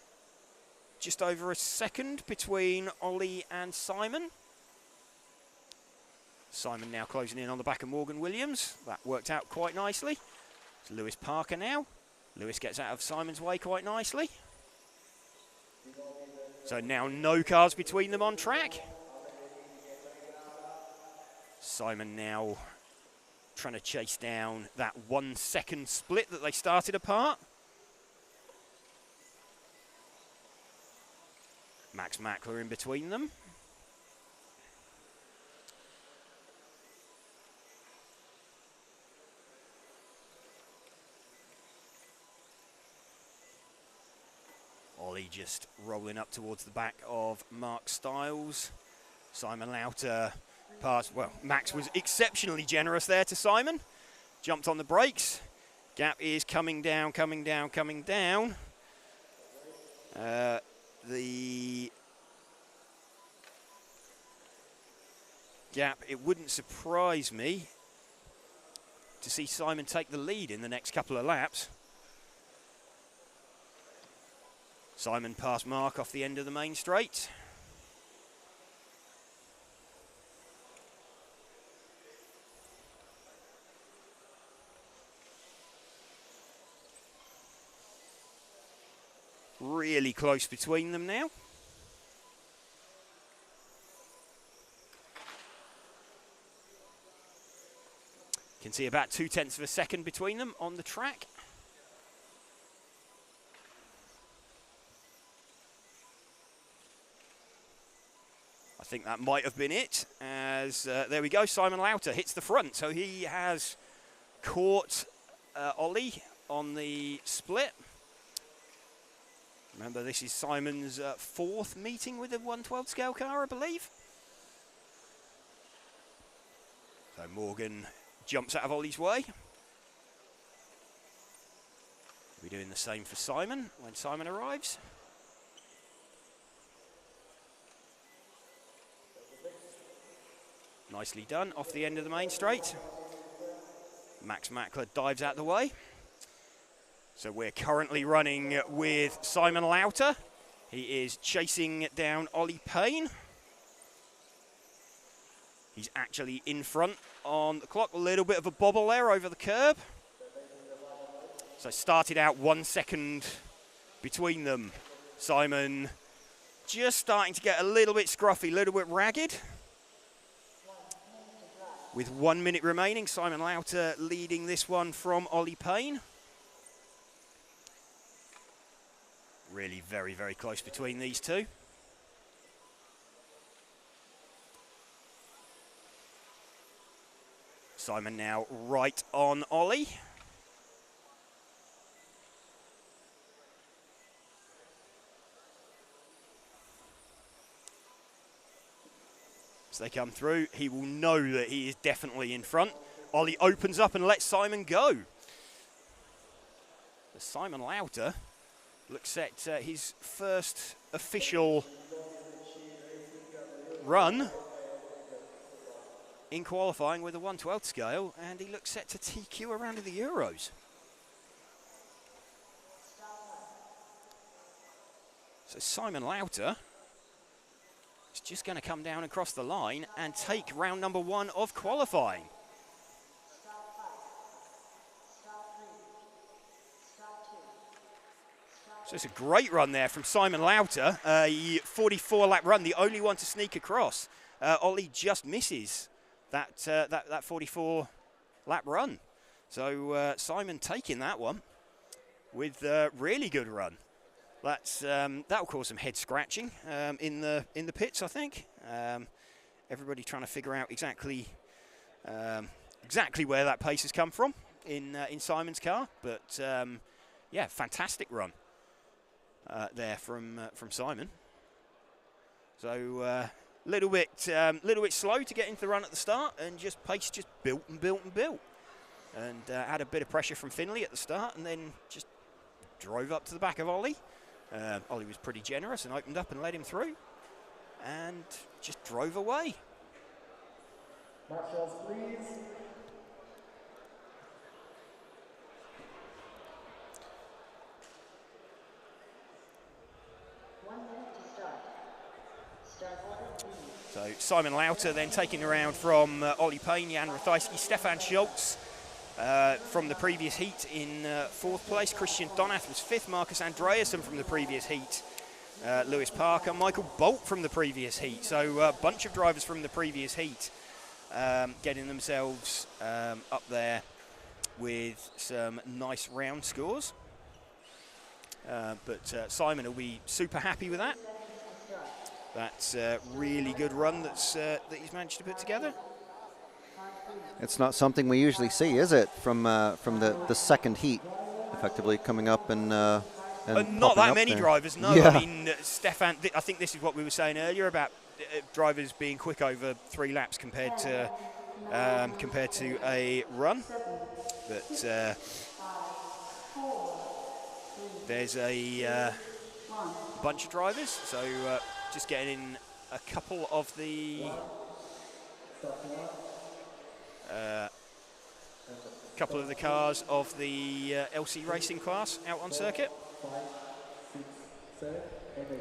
just over a second between Ollie and Simon. Simon now closing in on the back of Morgan Williams. That worked out quite nicely. It's Lewis Parker now. Lewis gets out of Simon's way quite nicely. So now no cars between them on track. Simon now trying to chase down that 1 second split that they started apart. Max Mackler in between them. Ollie just rolling up towards the back of Mark Stiles. Simon Lauter passed, well, Max was exceptionally generous there to Simon. Jumped on the brakes. Gap is coming down, coming down, coming down. The gap, it wouldn't surprise me to see Simon take the lead in the next couple of laps. Simon passed Mark off the end of the main straight. Really close between them now. Can see about 0.2 of a second between them on the track. I think that might have been it, as there we go, Simon Lauter hits the front. So he has caught Ollie on the split. Remember, this is Simon's fourth meeting with a 1/12 scale car, I believe. So Morgan jumps out of Ollie's way. We're doing the same for Simon when Simon arrives. Nicely done, off the end of the main straight. Max Mackler dives out the way. So we're currently running with Simon Lauter. He is chasing down Ollie Payne. He's actually in front on the clock. A little bit of a bobble there over the curb. So started out 1 second between them. Simon just starting to get a little bit scruffy, a little bit ragged. With 1 minute remaining, Simon Lauter leading this one from Ollie Payne. Really very, very close between these two. Simon now right on Ollie. As they come through, he will know that he is definitely in front. Ollie opens up and lets Simon go. Simon Lauter looks at his first official run in qualifying with a 1/12 scale, and he looks set to TQ around in the Euros. So Simon Lauter is just going to come down across the line and take round number 1 of qualifying. So it's a great run there from Simon Lauter, a 44-lap run, the only one to sneak across. Ollie just misses that 44-lap run. So Simon taking that one with a really good run. That'll cause some head scratching in the pits, I think. Everybody trying to figure out exactly where that pace has come from in Simon's car, but yeah, fantastic run there from Simon. So little bit slow to get into the run at the start, and pace just built and built and built, and had a bit of pressure from Finley at the start, and then just drove up to the back of Ollie. Ollie was pretty generous and opened up and let him through, and just drove away. Marshals, please. So Simon Lauter then taking around from Ollie Payne, Jan Rathajski, Stefan Schultz from the previous heat in 4th place. Christian Donath was 5th. Marcus Andreasen from the previous heat. Lewis Parker, Michael Bolt from the previous heat. So a bunch of drivers from the previous heat getting themselves up there with some nice round scores. But Simon will be super happy with that. That's a really good run that he's managed to put together. It's not something we usually see, is it? From the second heat, effectively coming up and not that many drivers, no. Yeah. I mean, Stefan, I think this is what we were saying earlier about drivers being quick over 3 laps compared to a run. But there's a bunch of drivers, so just getting in a couple of the cars of the LC racing class out on circuit. 5, 6, 7, and 8.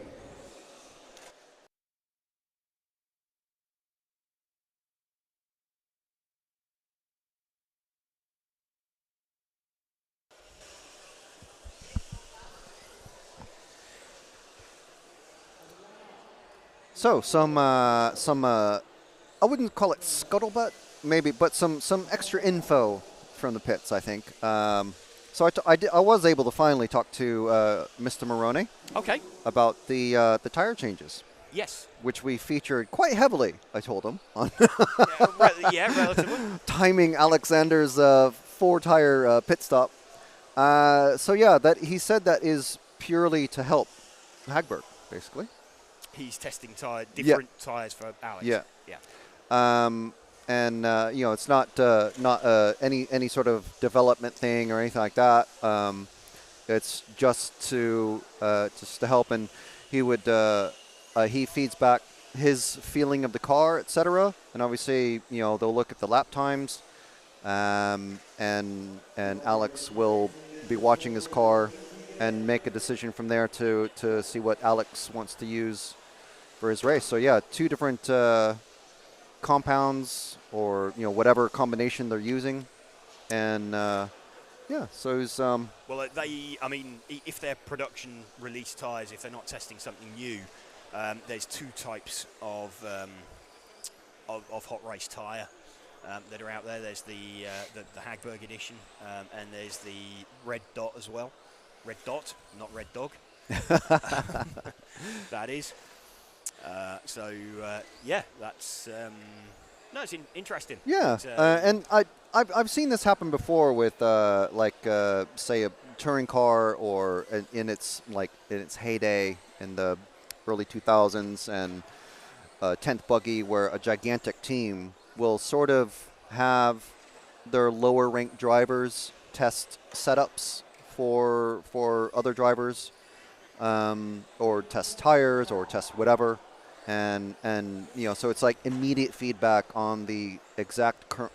So some I wouldn't call it scuttlebutt, maybe, but some extra info from the pits, I think. So I was able to finally talk to Mr. Moroni. Okay. About the tire changes. Yes. Which we featured quite heavily, I told him. On yeah, relatively. Timing Alexander's 4-tire pit stop. So yeah, that he said that is purely to help Hagberg, basically. He's testing different tires for Alex. Yeah. Yeah. And you know, it's not any sort of development thing or anything like that. It's just to help, and he would he feeds back his feeling of the car, etc. And obviously, you know, they'll look at the lap times, and Alex will be watching his car and make a decision from there to see what Alex wants to use for his race. So yeah, 2 different compounds, or you know, whatever combination they're using, and yeah, so it's well, I mean, if they're production release tires, if they're not testing something new, there's 2 types of hot race tire that are out there. There's the Hagberg edition, and there's the red dot as well. Red dot, not red dog. That is. So yeah, that's no, it's interesting. Yeah, and I've seen this happen before with say a touring car, or in its heyday in the early 2000s, and 10th buggy, where a gigantic team will sort of have their lower ranked drivers test setups for other drivers, or test tires or test whatever, and so it's like immediate feedback on the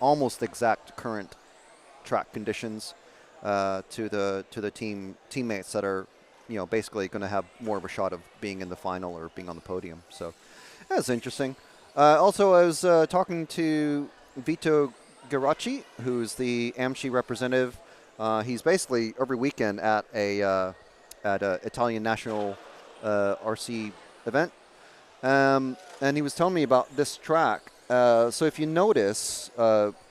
almost exact current track conditions to the teammates that are basically going to have more of a shot of being in the final or being on the podium. So that's interesting. Also, I was talking to Vito Garacci, who's the AMSCI representative. He's basically every weekend at a Italian national RC event, and he was telling me about this track. So if you notice,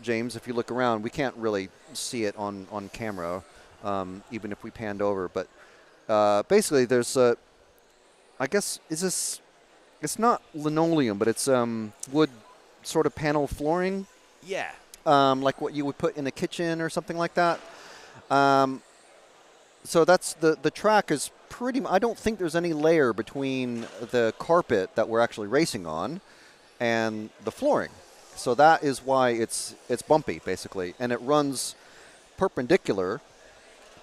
James, if you look around, we can't really see it on camera, even if we panned over. But basically, there's I guess it's not linoleum, but it's wood sort of panel flooring. Yeah. Like what you would put in a kitchen or something like that. So that's the track is pretty. I don't think there's any layer between the carpet that we're actually racing on and the flooring. So that is why it's bumpy basically, and it runs perpendicular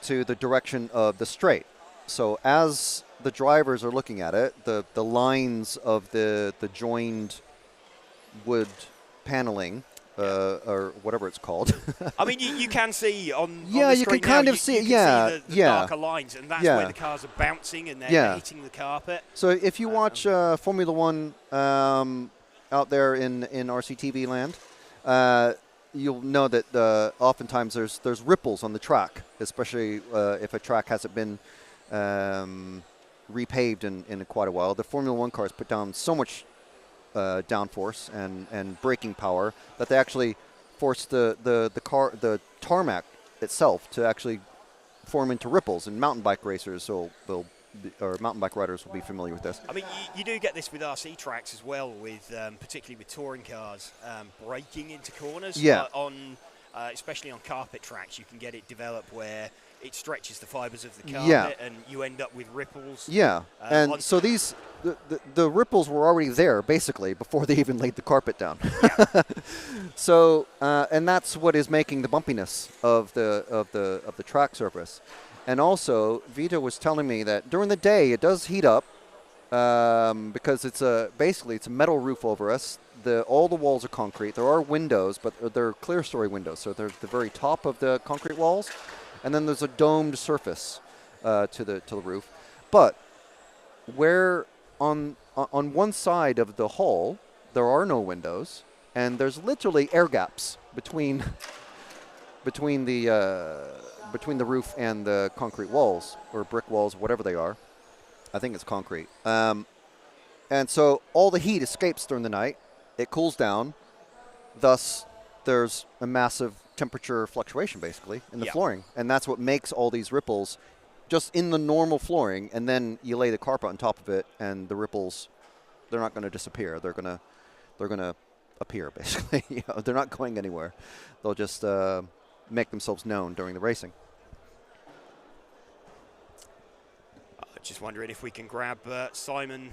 to the direction of the straight. So as the drivers are looking at it, the lines of the joined wood paneling, or whatever it's called. I mean, you can see on yeah, the you screen can kind now, of see you it. can Yeah, see the yeah, darker lines, and that's where the cars are bouncing and they're hitting the carpet. So if you watch Formula One out there in RCTV land, you'll know that oftentimes there's ripples on the track, especially if a track hasn't been repaved in quite a while. The Formula One cars put down so much downforce and braking power that they actually force the tarmac itself to actually form into ripples. And mountain bike racers or mountain bike riders will be familiar with this. I mean, you do get this with RC tracks as well, with particularly with touring cars braking into corners. Yeah. Especially on carpet tracks, you can get it developed where it stretches the fibers of the carpet, and you end up with ripples. Yeah, and so the ripples were already there basically before they even laid the carpet down. Yeah. So and that's what is making the bumpiness of the track surface. And also, Vito was telling me that during the day it does heat up because it's basically a metal roof over us. All the walls are concrete. There are windows, but they're clear story windows, so they're the very top of the concrete walls. And then there's a domed surface to the roof. But where on one side of the hall there are no windows, and there's literally air gaps between the roof and the concrete walls or brick walls, whatever they are. I think it's concrete. And so all the heat escapes during the night. It cools down. Thus, there's a massive temperature fluctuation basically in the flooring, and that's what makes all these ripples just in the normal flooring. And then you lay the carpet on top of it, and the ripples, they're not going to disappear. They're going to appear basically. They're not going anywhere. They'll just make themselves known during the racing. Just wondering if we can grab Simon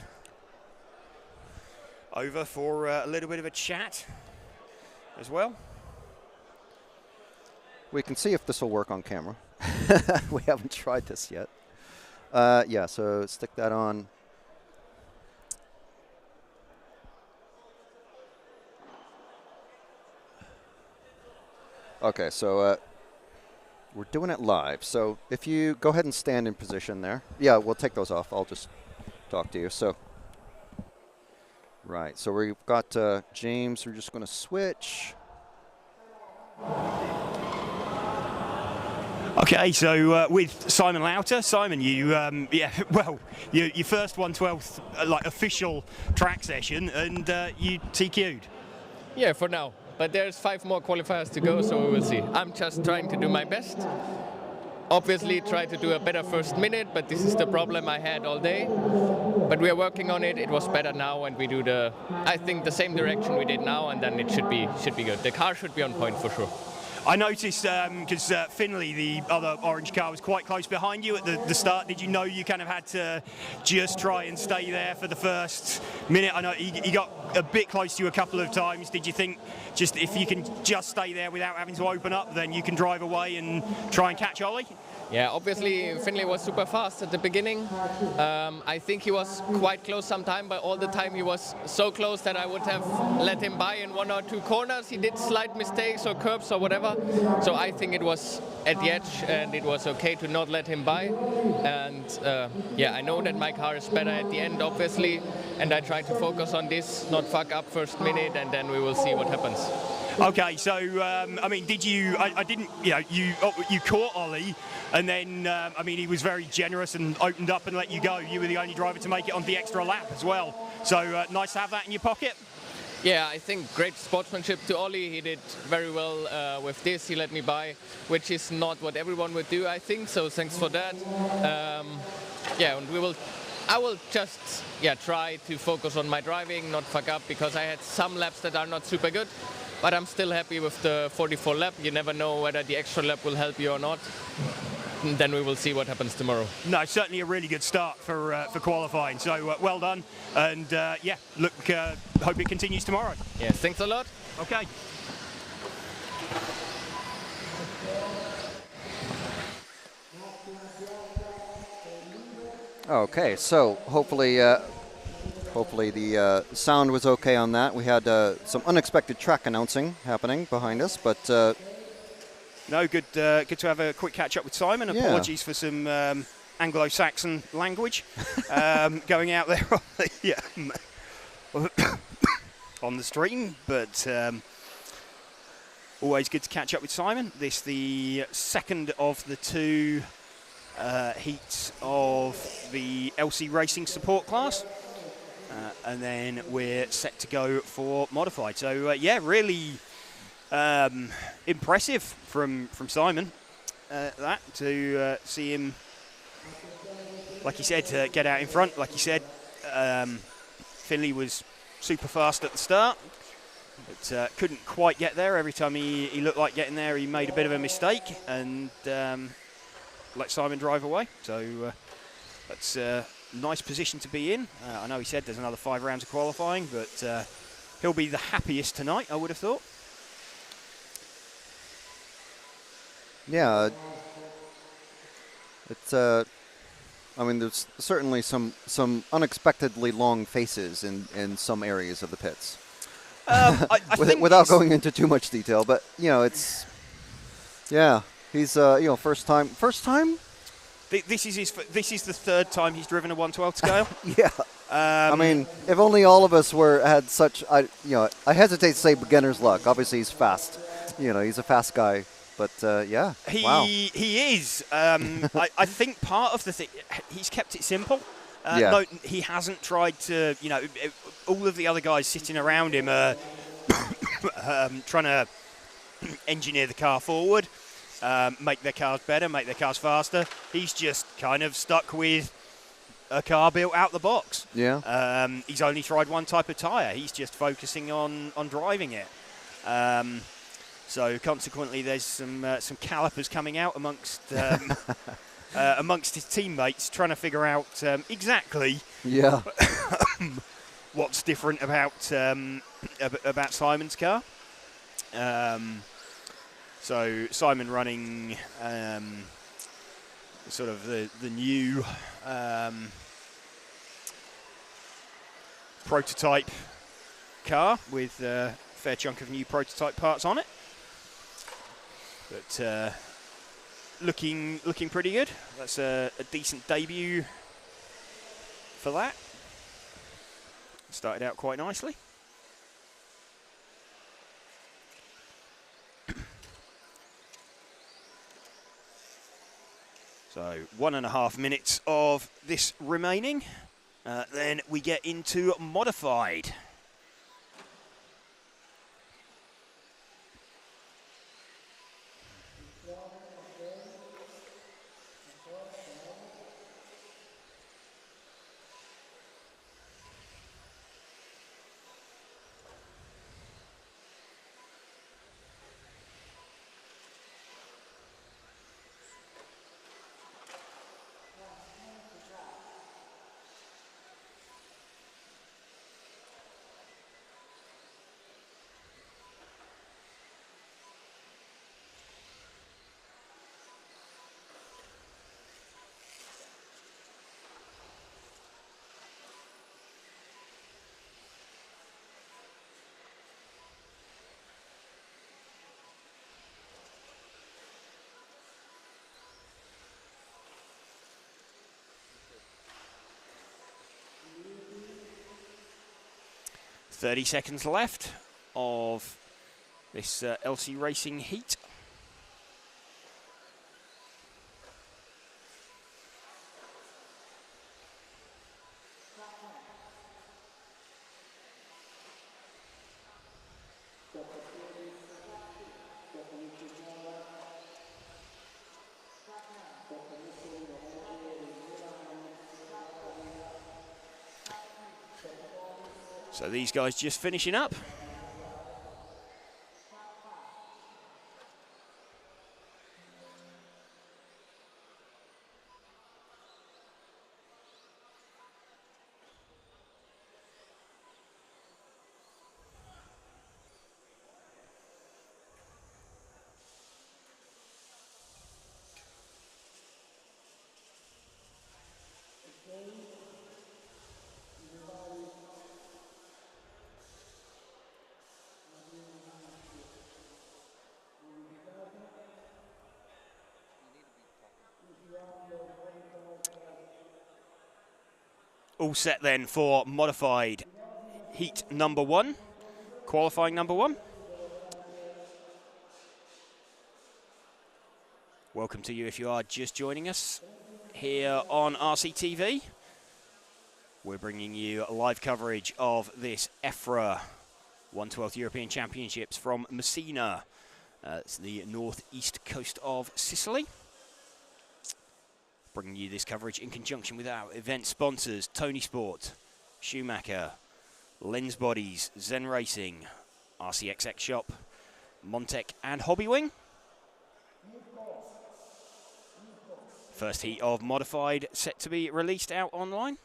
over for a little bit of a chat as well. We can see if this will work on camera. We haven't tried this yet. Yeah, so stick that on. Okay, so we're doing it live. So if you go ahead and stand in position there. Yeah, we'll take those off. I'll just talk to you. So, right. So we've got James. We're just going to switch. Okay, so with Simon Lauter. Simon, you your first 1/12 like official track session, and you TQ'd. Yeah, for now. But there's 5 more qualifiers to go, so we will see. I'm just trying to do my best. Obviously, try to do a better first minute, but this is the problem I had all day. But we are working on it. It was better now, and we do I think the same direction we did now, and then it should be good. The car should be on point for sure. I noticed because Finley, the other orange car, was quite close behind you at the start. Did you know you kind of had to just try and stay there for the first minute? I know he got a bit close to you a couple of times. Did you think just if you can just stay there without having to open up, then you can drive away and try and catch Ollie? Yeah, obviously Finley was super fast at the beginning. I think he was quite close sometime, but all the time he was so close that I would have let him by in 1 or 2 corners. He did slight mistakes or curbs or whatever. So I think it was at the edge and it was okay to not let him by. And yeah, I know that my car is better at the end, obviously. And I try to focus on this, not fuck up first minute, and then we will see what happens. Okay, so I mean, did you? I didn't. You know, you caught Ollie, and then I mean, he was very generous and opened up and let you go. You were the only driver to make it on the extra lap as well. So nice to have that in your pocket. Yeah, I think great sportsmanship to Ollie. He did very well with this. He let me by, which is not what everyone would do, I think. So thanks for that. Yeah, and I will just try to focus on my driving, not fuck up, because I had some laps that are not super good. But I'm still happy with the 44 lap. You never know whether the extra lap will help you or not. And then we will see what happens tomorrow. No, certainly a really good start for qualifying. So well done, and yeah, look, hope it continues tomorrow. Yeah, thanks a lot. Okay. Okay, so hopefully the sound was okay on that. We had some unexpected track announcing happening behind us, but no, good to have a quick catch up with Simon. Yeah. Apologies for some Anglo-Saxon language going out there on the stream, but always good to catch up with Simon. This the second of the 2 heats of the LC Racing support class. And then we're set to go for modified. So yeah, really impressive from Simon. That to see him, like he said, get out in front. Like he said, Finley was super fast at the start, but couldn't quite get there. Every time he looked like getting there, he made a bit of a mistake and let Simon drive away. So that's nice position to be in. I know he said there's another 5 rounds of qualifying, but he'll be the happiest tonight, I would have thought. yeah, it's I mean, there's certainly some unexpectedly long faces in some areas of the pits. I think Without going into too much detail, but you know, it's he's first time. this is the 3rd time he's driven a 1/12 scale. Yeah. I mean, if only all of us had such, I hesitate to say beginner's luck. Obviously, he's fast. He's a fast guy. But yeah, wow. He is. I think part of the thing, he's kept it simple. Yeah. No, he hasn't tried to, all of the other guys sitting around him are trying to engineer the car forward, make their cars better, make their cars faster. He's just kind of stuck with a car built out the box. Yeah. He's only tried one type of tyre. He's just focusing on driving it. So consequently, there's some calipers coming out amongst amongst his teammates, trying to figure out exactly what's different about Simon's car. So Simon running sort of the new prototype car with a fair chunk of new prototype parts on it. But looking pretty good. That's a decent debut for that. Started out quite nicely. So 1.5 minutes of this remaining. Then we get into modified. 30 seconds left of this LC Racing heat. So these guys just finishing up. All set then for modified heat number 1, qualifying number 1. Welcome to you if you are just joining us here on RCTV. We're bringing you live coverage of this EFRA 1/12 European Championships from Messina. It's the northeast coast of Sicily. Bringing you this coverage in conjunction with our event sponsors, ToniSport, Schumacher, Lens Bodies, Zen Racing, RCXX Shop, Montec and Hobbywing. First heat of modified set to be released out online.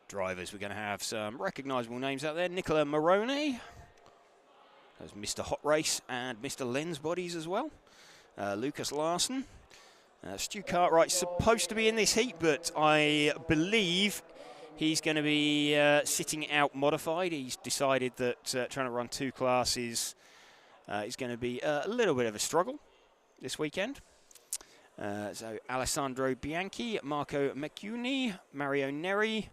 Drivers, we're going to have some recognisable names out there. Nicola Moroni, there's Mr. Hot Race and Mr. Lens Bodies as well. Lucas Larson. Stu Cartwright's supposed to be in this heat, but I believe he's going to be sitting out modified. He's decided that trying to run 2 classes is going to be a little bit of a struggle this weekend. So Alessandro Bianchi, Marco Mecuni, Mario Neri,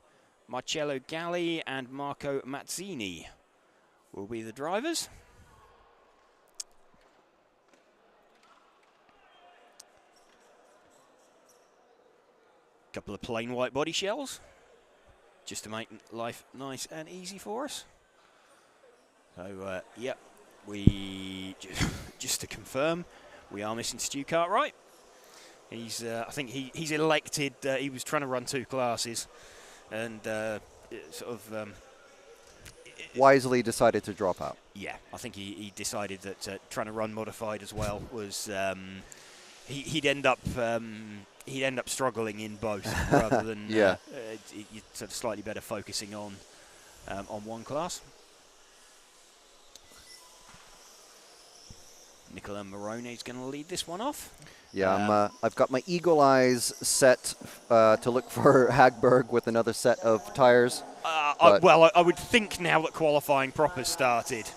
Marcello Galli and Marco Mazzini will be the drivers. Couple of plain white body shells, just to make life nice and easy for us. So, yep, we just to confirm, we are missing Stu Cartwright. He's, I think he's elected. He was trying to run 2 classes, and wisely decided to drop out. Yeah, I think he decided that trying to run modified as well was he'd end up struggling in both rather than sort of slightly better focusing on one class. Nicola Moroni is going to lead this one off. Yeah, I've got my eagle eyes set to look for Hagberg with another set of tires. I would think now that qualifying proper started,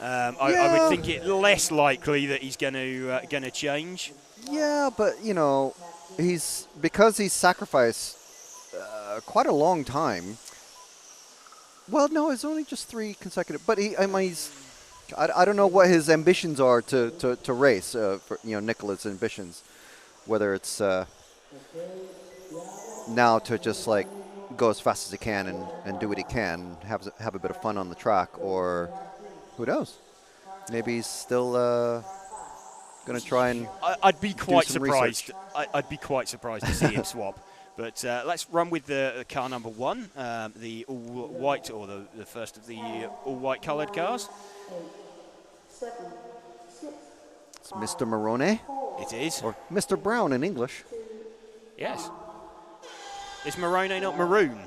I would think it less likely that he's going to change. Yeah, but you know, because he's sacrificed quite a long time. Well, no, it's only just 3 consecutive. But I don't know what his ambitions are to race. For Nicola's ambitions, whether it's now to just like go as fast as he can and do what he can, have a bit of fun on the track, or who knows? Maybe he's still going to try and. I'd be quite surprised. Research. I'd be quite surprised to see him swap. But let's run with the car number 1, the all white, or the first of the all white coloured cars. 7, 6, It's Mr. Moroni, It is. or Mr. Brown in English. Yes. Is Moroni not maroon?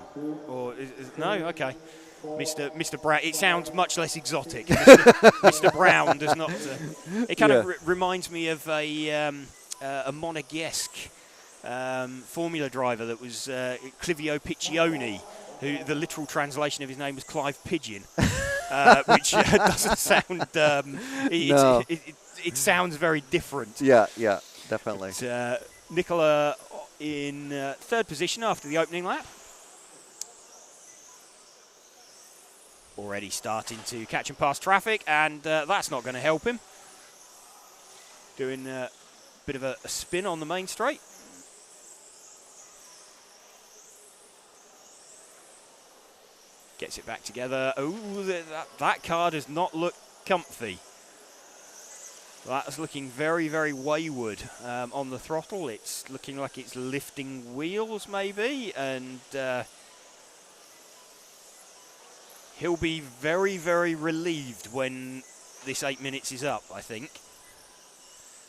Or no? Okay. Mr. Brown. It sounds much less exotic. Mr. Brown does not. It kind of reminds me of a Monegasque Formula driver that was Clivio Piccioni, who the literal translation of his name was Clive Pigeon. which doesn't sound. No. It sounds very different. Yeah, definitely. But, Nicola in third position after the opening lap. Already starting to catch and pass traffic, and that's not going to help him. Doing a bit of a spin on the main straight. Gets it back together. Oh, that car does not look comfy. That's looking very, very wayward on the throttle. It's looking like it's lifting wheels, maybe, and he'll be very, very relieved when this 8 minutes is up, I think.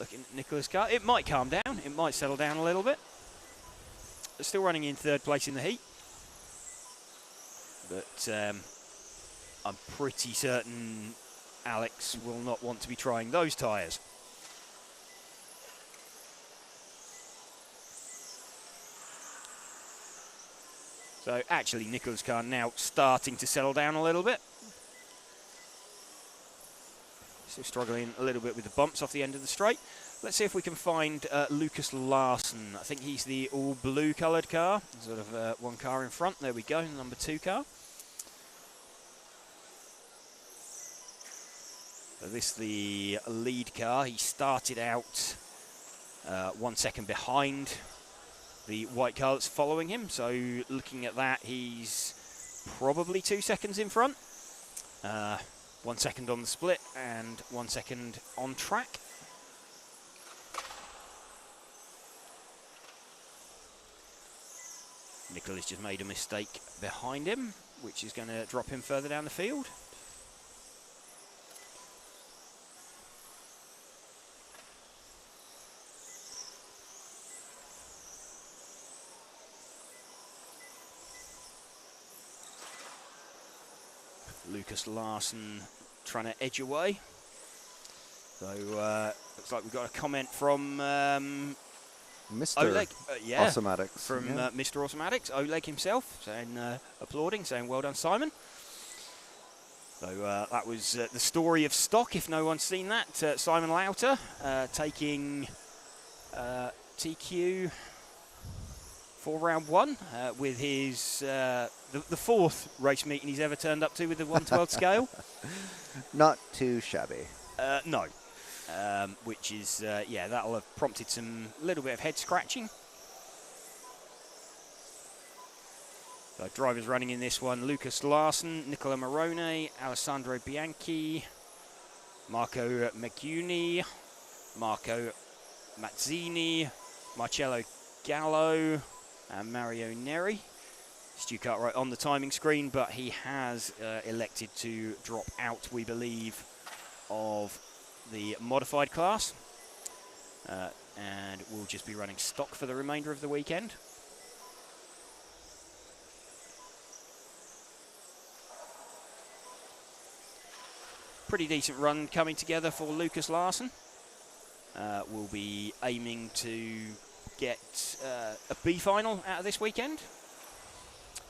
Looking at Nicola's car. It might calm down. It might settle down a little bit. They're still running in third place in the heat. But I'm pretty certain Alex will not want to be trying those tyres. So actually Nicola's car now starting to settle down a little bit. Still struggling a little bit with the bumps off the end of the straight. Let's see if we can find Lucas Larson. I think he's the all blue coloured car. Sort of one car in front. There we go, number 2 car. So this the lead car. He started out 1 second behind the white car that's following him. So looking at that, he's probably 2 seconds in front. 1 second on the split and 1 second on track. Nicola's just made a mistake behind him, which is going to drop him further down the field. Lucas Larson trying to edge away. So looks like we've got a comment from Mr. Oleg, Automatics. from Mr. Automatics, Oleg himself, saying, applauding, saying well done, Simon. So that was the story of stock, if no one's seen that. Simon Lauter taking TQ for round 1 with his the 4th race meeting he's ever turned up to with the 1/12 scale. Not too shabby. No. Which is, that'll have prompted some little bit of head scratching. So drivers running in this one: Lucas Larson, Nicola Morone, Alessandro Bianchi, Marco Meguni, Marco Mazzini, Marcello Gallo, and Mario Neri. Stu Cartwright on the timing screen, but he has elected to drop out, we believe, of the modified class, and we'll just be running stock for the remainder of the weekend. Pretty decent run coming together for Lucas Larson. We'll be aiming to get a B final out of this weekend.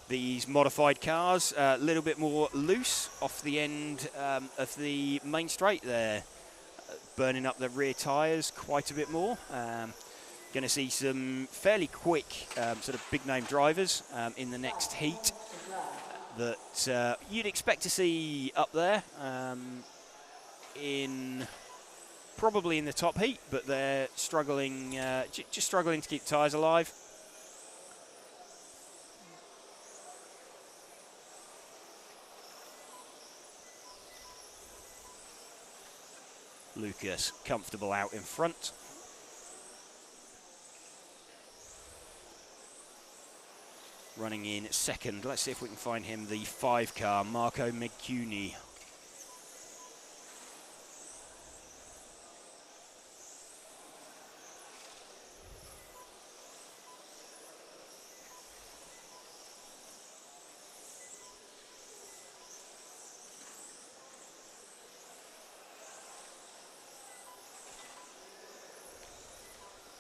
These modified cars a little bit more loose off the end of the main straight there, burning up the rear tyres quite a bit more. Going to see some fairly quick sort of big name drivers in the next heat that you'd expect to see up there in probably in the top heat, but they're struggling, just struggling to keep tyres alive. Lucas comfortable out in front. Running in second. Let's see if we can find him, the 5 car, Marco McCuney.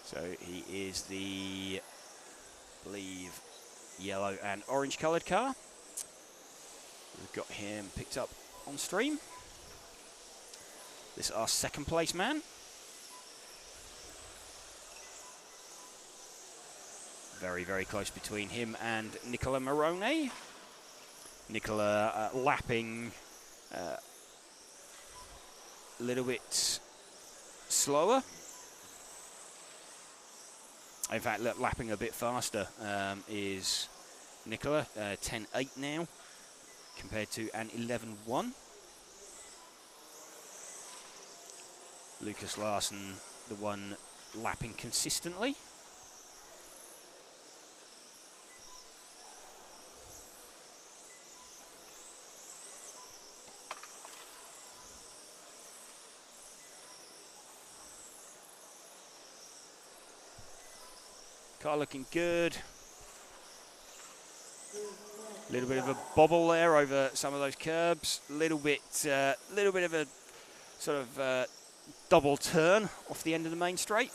So he is the, I believe, yellow and orange coloured car. We've got him picked up on stream. This is our second place man. Very, very close between him and Nicola Morone. Nicola lapping a little bit slower. In fact, lapping a bit faster is Nicola, 10.8 now, compared to an 11.1. Lucas Larsson, the one lapping consistently. Car looking good. A little bit of a bobble there over some of those curbs. Little bit of a sort of double turn off the end of the main straight.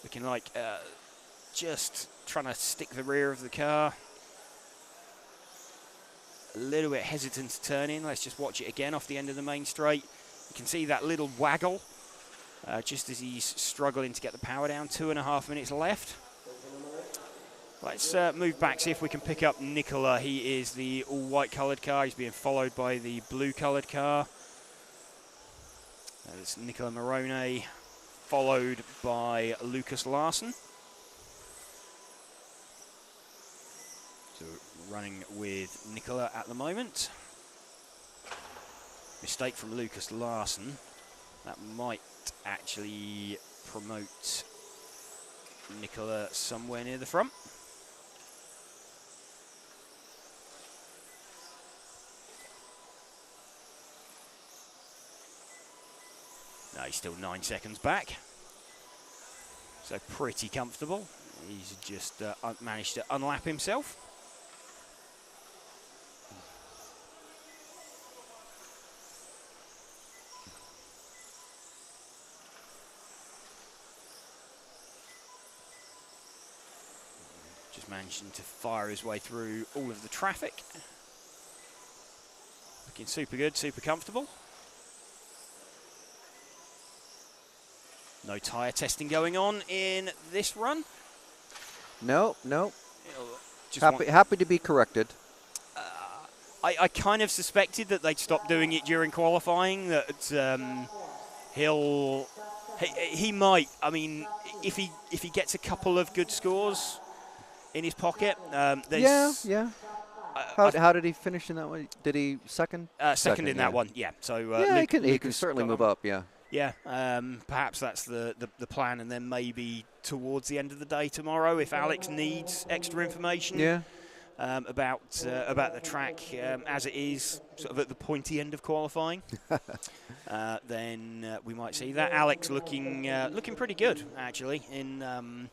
Looking like just trying to stick the rear of the car. A little bit hesitant to turn in. Let's just watch it again off the end of the main straight. You can see that little waggle just as he's struggling to get the power down. 2.5 minutes left. Let's move back, see if we can pick up Nicola. He is the all-white coloured car. He's being followed by the blue-coloured car. It's Nicola Morone, followed by Lucas Larsson. So running with Nicola at the moment. Mistake from Lucas Larsson. That might actually promote Nicola somewhere near the front. No, he's still 9 seconds back. So pretty comfortable. He's just managed to unlap himself. Managing to fire his way through all of the traffic. Looking super good, super comfortable. No tyre testing going on in this run. No. Happy to be corrected. I kind of suspected that they'd stop doing it during qualifying, that he might. I mean, if he gets a couple of good scores in his pocket. Yeah. How did he finish in that one? Did he second? Second in that one, yeah. So he can certainly move up, yeah. Yeah, perhaps that's the plan, and then maybe towards the end of the day tomorrow, if Alex needs extra information about the track as it is, sort of at the pointy end of qualifying, then we might see that. Alex looking pretty good actually in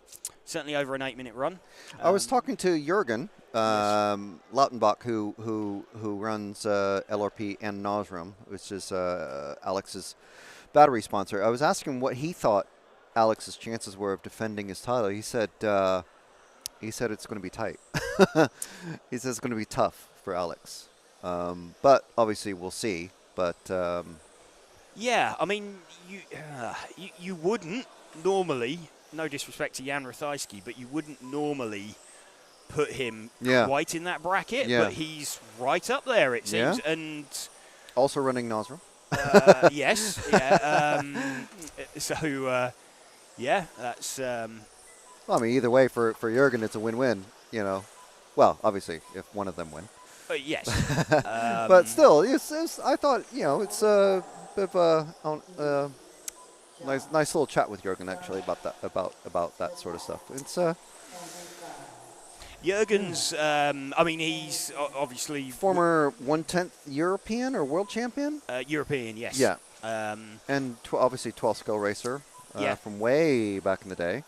certainly over an 8-minute run. I was talking to Jürgen Lautenbach, who runs LRP and Nosrum, which is Alex's battery sponsor. I was asking what he thought Alex's chances were of defending his title. He said it's going to be tight. He says it's going to be tough for Alex. But obviously we'll see. But yeah, I mean, you wouldn't normally, no disrespect to Jan Ratajski, but you wouldn't normally put him quite in that bracket. But he's right up there, it seems. And also running Nosrum. Yes. Yeah. That's. Well, I mean, either way, for Jürgen, it's a win-win. Well, obviously, if one of them win. Yes. But still, I thought it's a bit of a nice little chat with Jürgen actually about that sort of stuff. It's Jürgen's. I mean, he's obviously former 1/10 European or world champion. European, yes. Yeah. And obviously 12 skill racer. From way back in the day.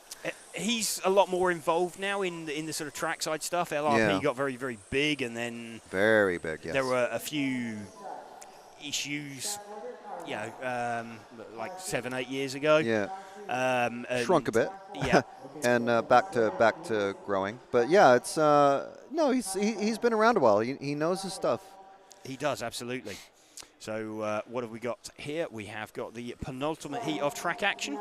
He's a lot more involved now in the sort of trackside stuff. LRP got very, very big, and then very big. Yes. There were a few issues like 7, 8 years ago. Yeah. And Shrunk a bit. Yeah. And back to growing. But yeah, it's no, he's been around a while. He knows his stuff. He does, absolutely. So what have we got here? We have got the penultimate heat of track action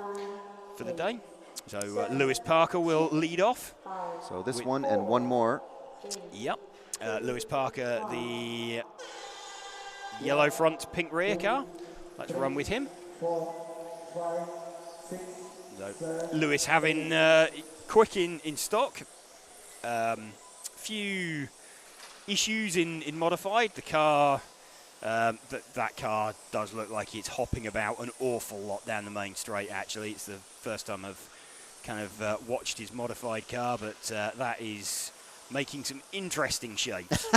for the day. So Lewis Parker will lead off. So this one and one more. Yep. Lewis Parker, the yellow front, pink rear car. Let's run with him. 4, 5, 6, So Lewis having quick in stock. Few issues in modified. The car, that car does look like it's hopping about an awful lot down the main straight, actually. It's the first time I've kind of watched his modified car, but that is making some interesting shapes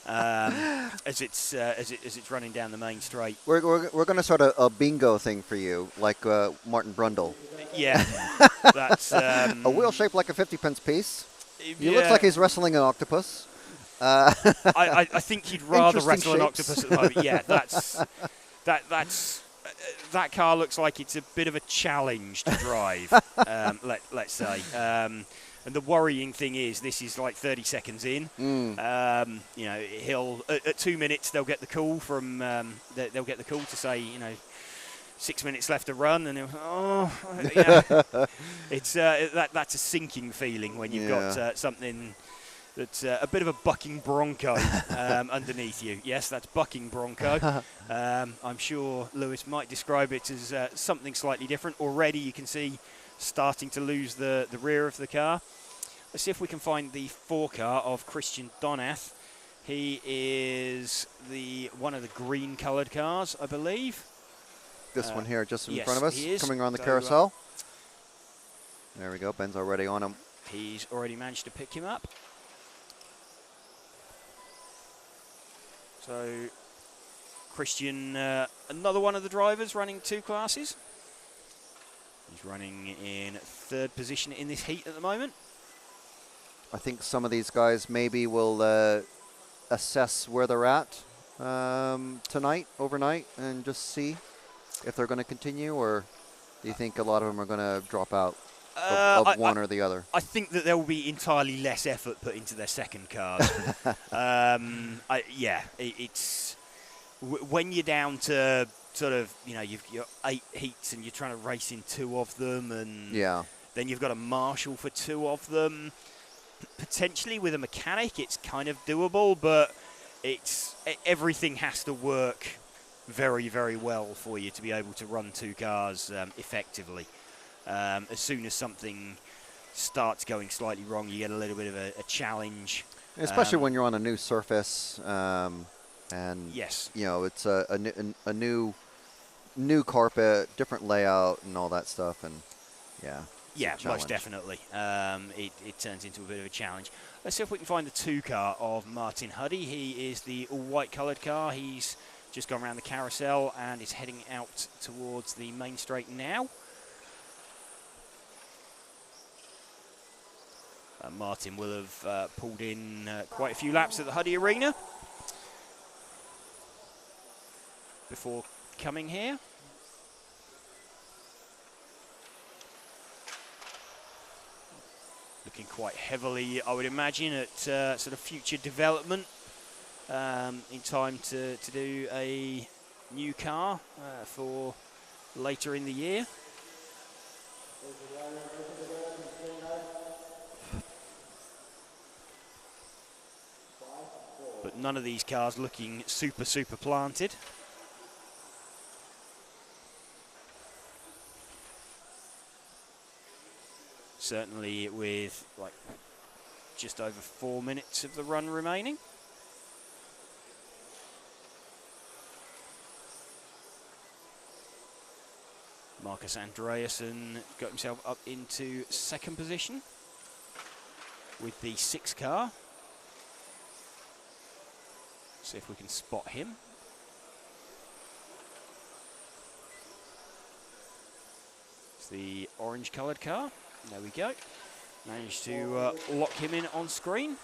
as it's running down the main straight. We're going to start a bingo thing for you, like Martin Brundle. Yeah, that's A wheel shaped like a 50-pence piece. He yeah. looks like he's wrestling an octopus. I think he'd rather Interesting wrestle an shapes. octopus at the moment. Yeah, that car looks like it's a bit of a challenge to drive. Let's say. And the worrying thing is, this is like 30 seconds in. He'll at 2 minutes they'll get the call from they'll get the call to say 6 minutes left to run, and it's that's a sinking feeling when you've got something that's a bit of a bucking bronco underneath you. Yes, that's bucking bronco. I'm sure Lewis might describe it as something slightly different. Already you can see starting to lose the rear of the car. Let's see if we can find the 4 car of Christian Donath. He is one of the green coloured cars, I believe. This one here, just in yes, front of us, he is. coming around the So, carousel. There we go. Ben's already on him. He's already managed to pick him up. So Christian, another one of the drivers running 2 classes. He's running in 3rd position in this heat at the moment. I think some of these guys maybe will assess where they're at tonight, overnight, and just see if they're going to continue, or do you think a lot of them are going to drop out of one or the other? I think that there will be entirely less effort put into their second cars. It's when you're down to sort of, you've got 8 heats and you're trying to race in 2 of them, and then you've got a marshal for 2 of them. Potentially with a mechanic, it's kind of doable, but everything has to work very, very well for you to be able to run 2 cars effectively. As soon as something starts going slightly wrong, you get a little bit of a challenge. Especially when you're on a new surface, and yes, it's a new carpet, different layout, and all that stuff, and yeah, most definitely. It turns into a bit of a challenge. Let's see if we can find the 2 car of Martin Huddy. He is the all-white coloured car. He's just gone around the carousel and is heading out towards the main straight now. Martin will have pulled in quite a few laps at the Huddy Arena before coming here. Looking quite heavily, I would imagine, at sort of future development in time to do a new car for later in the year. But none of these cars looking super planted. Certainly with like just over 4 minutes of the run remaining. Marcus Andreasen got himself up into 2nd position with the 6 car. See if we can spot him. It's the orange coloured car. There we go. Managed to lock him in on screen.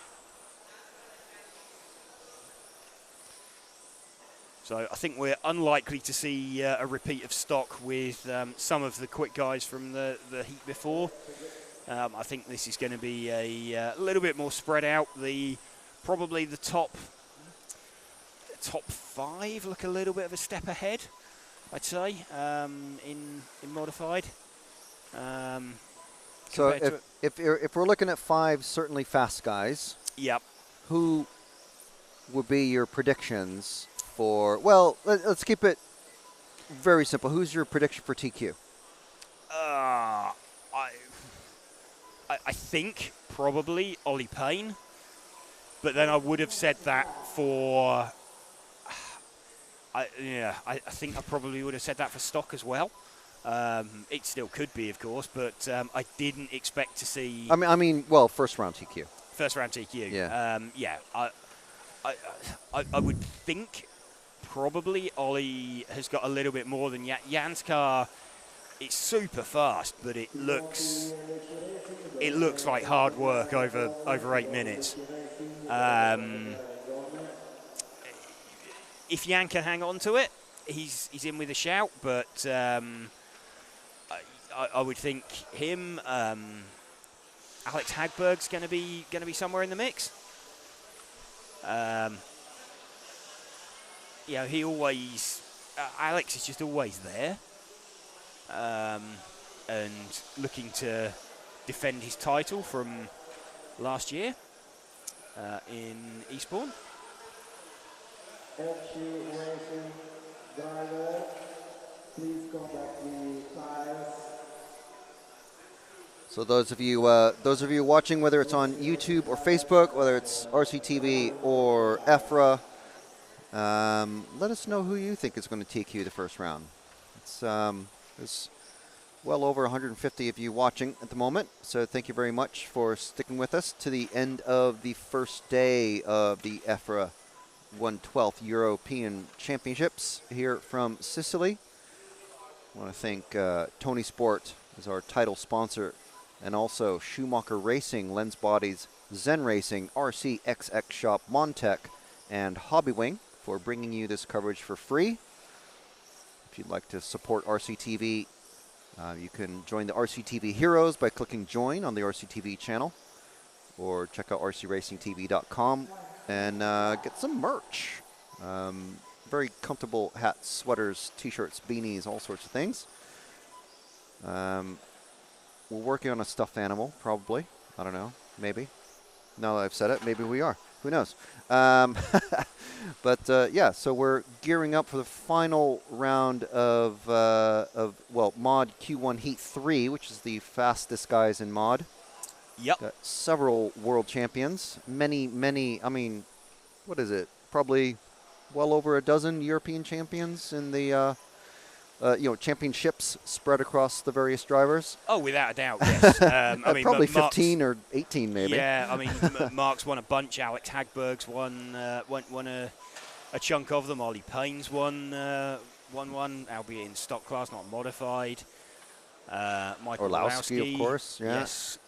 So I think we're unlikely to see a repeat of stock with some of the quick guys from the heat before. I think this is going to be a little bit more spread out. Probably the top 5 look a little bit of a step ahead, I'd say, in modified. So if we're looking at 5 certainly fast guys, yep. Who would be your predictions for? Well, let's keep it very simple. Who's your prediction for TQ? I think probably Ollie Payne, but then I would have said that for. I think I probably would have said that for stock as well. It still could be, of course, but I didn't expect to see. I mean, well, first round TQ. First round TQ. Yeah. I would think probably Ollie has got a little bit more than Jan's car. It's super fast, but it looks like hard work over 8 minutes. If Jan can hang on to it, he's in with a shout. But I would think him, Alex Hagberg's going to be somewhere in the mix. He always Alex is just always there, and looking to defend his title from last year in Eastbourne. FC Racing driver, please contact the tires. So those of you watching, whether it's on YouTube or Facebook, whether it's RCTV or EFRA, let us know who you think is going to TQ the first round. There's well over 150 of you watching at the moment, so thank you very much for sticking with us to the end of the first day of the EFRA 1/12 European Championships here from Sicily. I want to thank ToniSport as our title sponsor, and also Schumacher Racing, Lens Bodies, Zen Racing, RCXX Shop, Montec, and Hobbywing for bringing you this coverage for free. If you'd like to support RCTV, you can join the RCTV Heroes by clicking Join on the RCTV channel, or check out rcracingtv.com and get some merch. Very comfortable hats, sweaters, t-shirts, beanies, all sorts of things. We're working on a stuffed animal, probably. I don't know, maybe. Now that I've said it, maybe we are. Who knows? But yeah, so we're gearing up for the final round of Mod Q1 Heat 3, which is the fastest guys in Mod. Yep. Several world champions, many, I mean, what is it? Probably well over a dozen European champions in the championships spread across the various drivers. Oh, without a doubt, yes. Probably 15 or 18, maybe. Yeah, I mean, Mark's won a bunch. Alex Hagberg's won a chunk of them. Ollie Payne's won one, albeit in stock class, not modified. Michael Orlowski, of course. Yeah. Yes.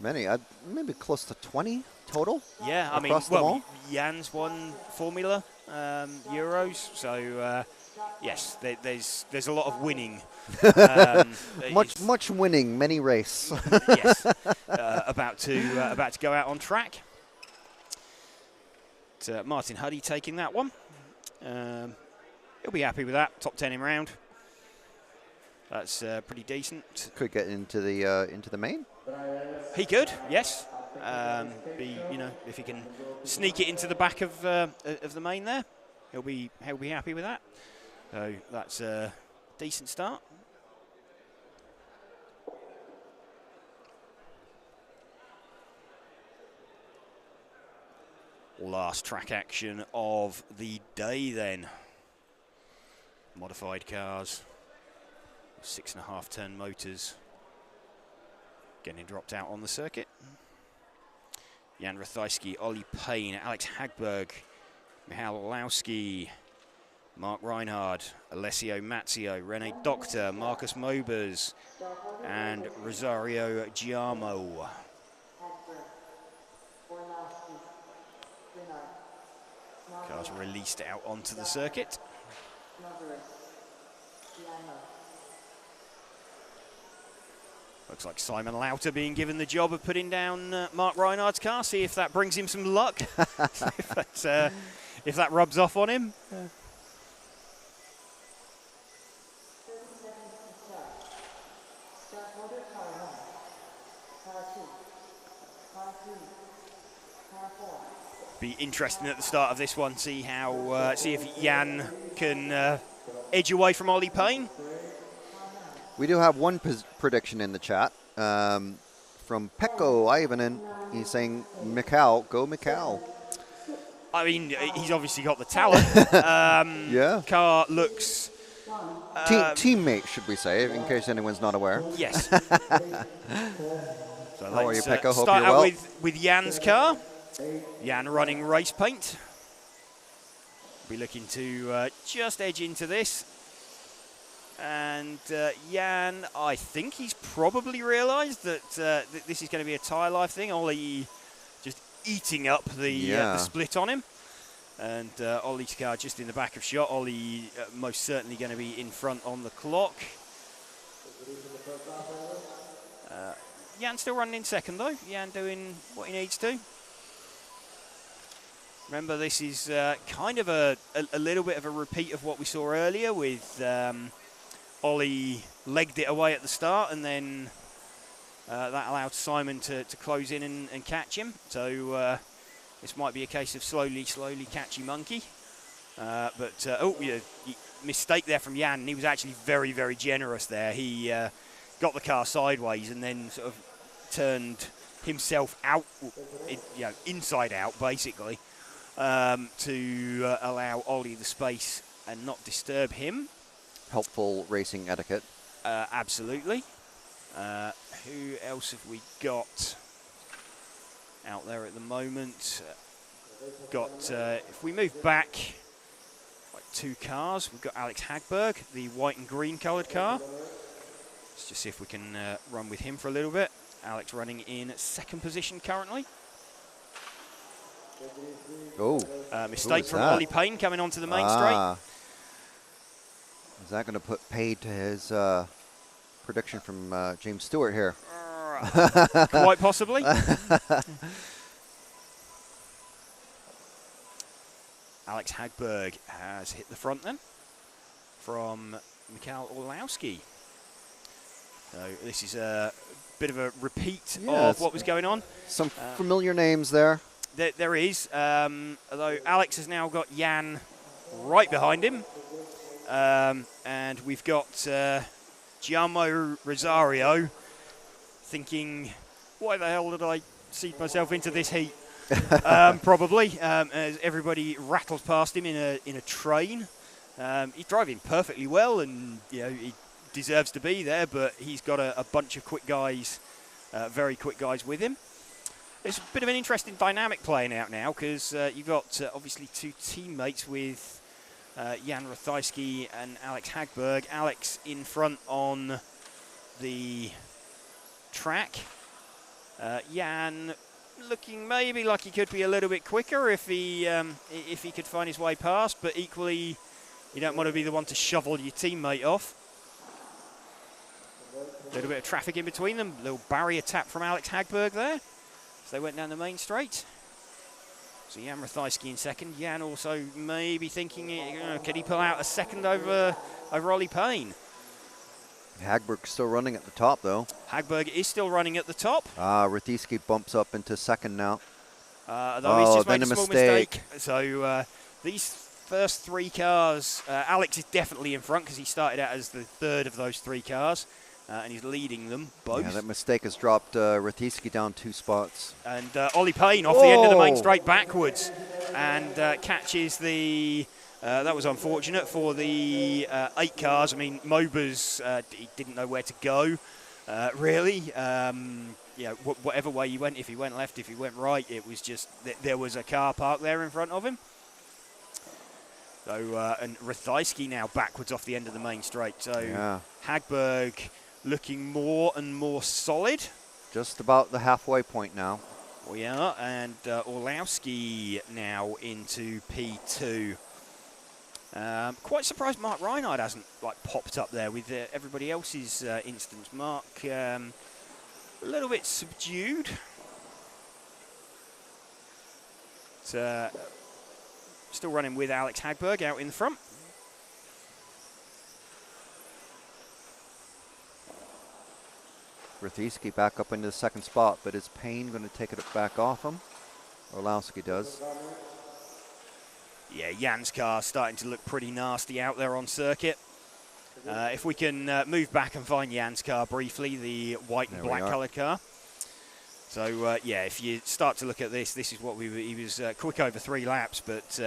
Many. Maybe close to 20 total. Yeah, I mean, Jan's won Formula Euros, so yes, there's a lot of winning. Much winning, many race. Yes, about to go out on track. Martin Huddy taking that one. He'll be happy with that. Top 10 in round. That's pretty decent. Could get into the main. He could, yes. If he can sneak it into the back of the main there, he'll be happy with that. So that's a decent start. Last track action of the day then. Modified cars, 6.5 ton motors getting dropped out on the circuit. Jan Rathajski, Ollie Payne, Alex Hagberg, Michal Orlowski, Mark Reinhard, Alessio Mazzio, Rene Doctor, Marcus Mobers, and Rosario Giamo. Car's released out onto the circuit. Looks like Simon Lauter being given the job of putting down Mark Reinhardt's car. See if that brings him some luck. if that rubs off on him. Be interesting at the start of this one. See how see if Jan can edge away from Ollie Payne. We do have one prediction in the chat from Pekko Ivanen. He's saying Mikal, go Mikal. I mean, he's obviously got the talent. Yeah. Car looks... teammate, should we say, in case anyone's not aware. Yes. So how are you, Pekko? Hope Start you're out well. with Jan's car. Jan running race paint. Be looking to just edge into this. And Jan, I think he's probably realised that this is going to be a tyre life thing. Ollie just eating up the split on him. And Ollie's car just in the back of shot. Ollie most certainly going to be in front on the clock. Jan still running in second though. Jan doing what he needs to. Remember, this is kind of a little bit of a repeat of what we saw earlier with Ollie legged it away at the start, and then that allowed Simon to close in and catch him. So this might be a case of slowly catchy monkey. Mistake there from Jan. And he was actually very, very generous there. He got the car sideways and then sort of turned himself out, inside out, basically, to allow Ollie the space and not disturb him. Helpful racing etiquette. Absolutely. Who else have we got out there at the moment? If we move back like 2 cars, we've got Alex Hagberg, the white and green coloured car. Let's just see if we can run with him for a little bit. Alex running in 2nd position currently. Oh, mistake from Ollie Payne coming onto the main straight. Is that going to put paid to his prediction from James Stewart here? Quite possibly. Alex Hagberg has hit the front then from Mikhail Orlowski. So this is a bit of a repeat of what was going on. Some familiar names there. There is, although Alex has now got Jan right behind him. And we've got Gianmo Rosario thinking, why the hell did I seed myself into this heat? Probably, as everybody rattles past him in a train. He's driving perfectly well, and he deserves to be there, but he's got a bunch of quick guys, very quick guys with him. It's a bit of an interesting dynamic playing out now, because you've got obviously 2 teammates with Jan Rathajski and Alex Hagberg. Alex in front on the track. Jan looking maybe like he could be a little bit quicker if he could find his way past, but equally you don't want to be the one to shovel your teammate off. A little bit of traffic in between them. Little barrier tap from Alex Hagberg there as they went down the main straight. So Jan Rathajski in second. Jan also maybe thinking, can he pull out a second over Ollie Payne? Hagberg's still running at the top, though. Hagberg is still running at the top. Rathajski bumps up into second now. Though he's just made a small mistake. So these first 3 cars, Alex is definitely in front because he started out as the 3rd of those 3 cars. And he's leading them both. Yeah, that mistake has dropped Rathajski down 2 spots. And Ollie Payne off the end of the main straight backwards and catches the... that was unfortunate for the 8 cars. I mean, Mobers, he didn't know where to go, really. Whatever way he went, if he went left, if he went right, it was just... there was a car parked there in front of him. So, and Rathajski now backwards off the end of the main straight. So, Hagberg looking more and more solid. Just about the halfway point now. We are, and Orlowski now into P2. Quite surprised Mark Reinhardt hasn't popped up there with everybody else's instance. Mark a little bit subdued. Still running with Alex Hagberg out in the front. Rethicki back up into the second spot, but is Payne going to take it back off him? Orlowski does. Yeah, Jan's car starting to look pretty nasty out there on circuit. If we can move back and find Jan's car briefly, the white and black coloured car. So, yeah, if you start to look at this, this is what he was quick over 3 laps, but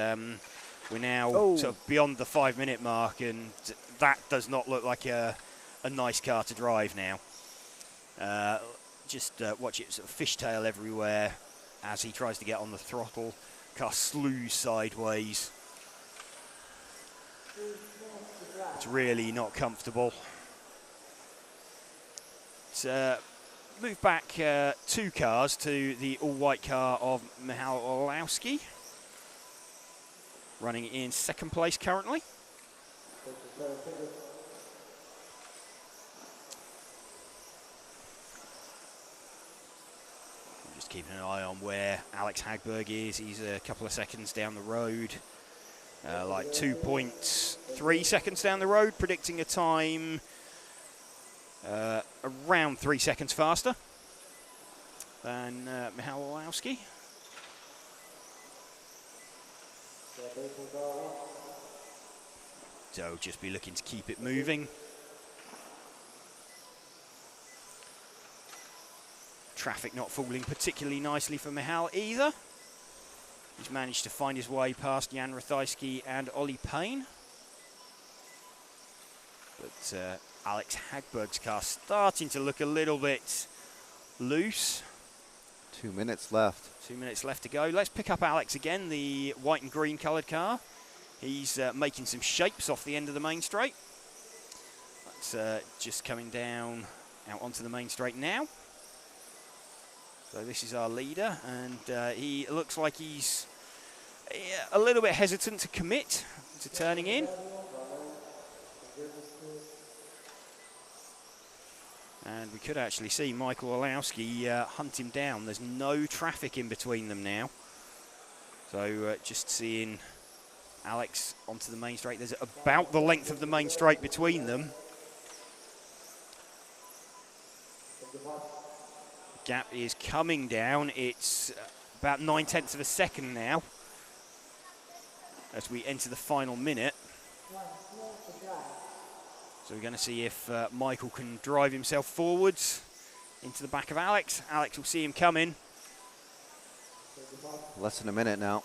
we're now sort of beyond the 5-minute mark, and that does not look like a nice car to drive now. Just watch it sort of fishtail everywhere as he tries to get on the throttle. Car slews sideways. It's really not comfortable. Move back 2 cars to the all-white car of Michał Orlowski, running in 2nd place currently. Just keeping an eye on where Alex Hagberg is. He's a couple of seconds down the road, like 2.3 seconds down the road, predicting a time around 3 seconds faster than Michał Orlowski. So just be looking to keep it moving. Traffic not falling particularly nicely for Michał either. He's managed to find his way past Jan Rethicki and Ollie Payne. But Alex Hagberg's car starting to look a little bit loose. 2 minutes left. 2 minutes left to go. Let's pick up Alex again, the white and green coloured car. He's making some shapes off the end of the main straight. That's just coming down out onto the main straight now. So this is our leader, and he looks like he's a little bit hesitant to commit to turning in. And we could actually see Michael Orlowski hunt him down. There's no traffic in between them now. So just seeing Alex onto the main straight. There's about the length of the main straight between them. Gap is coming down. It's about 9/10 of a second now as we enter the final minute. So we're going to see if Michael can drive himself forwards into the back of Alex. Alex will see him coming. Less than a minute now.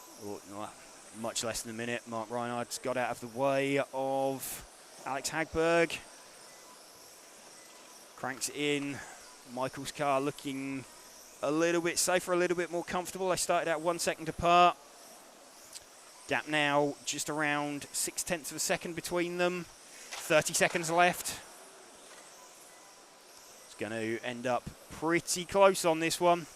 Much less than a minute. Mark Reinhardt's got out of the way of Alex Hagberg. Cranks it in. Michael's car looking a little bit safer, a little bit more comfortable. They started out 1 second apart. Gap now just around 6/10 of a second between them. 30 seconds left. It's going to end up pretty close on this one.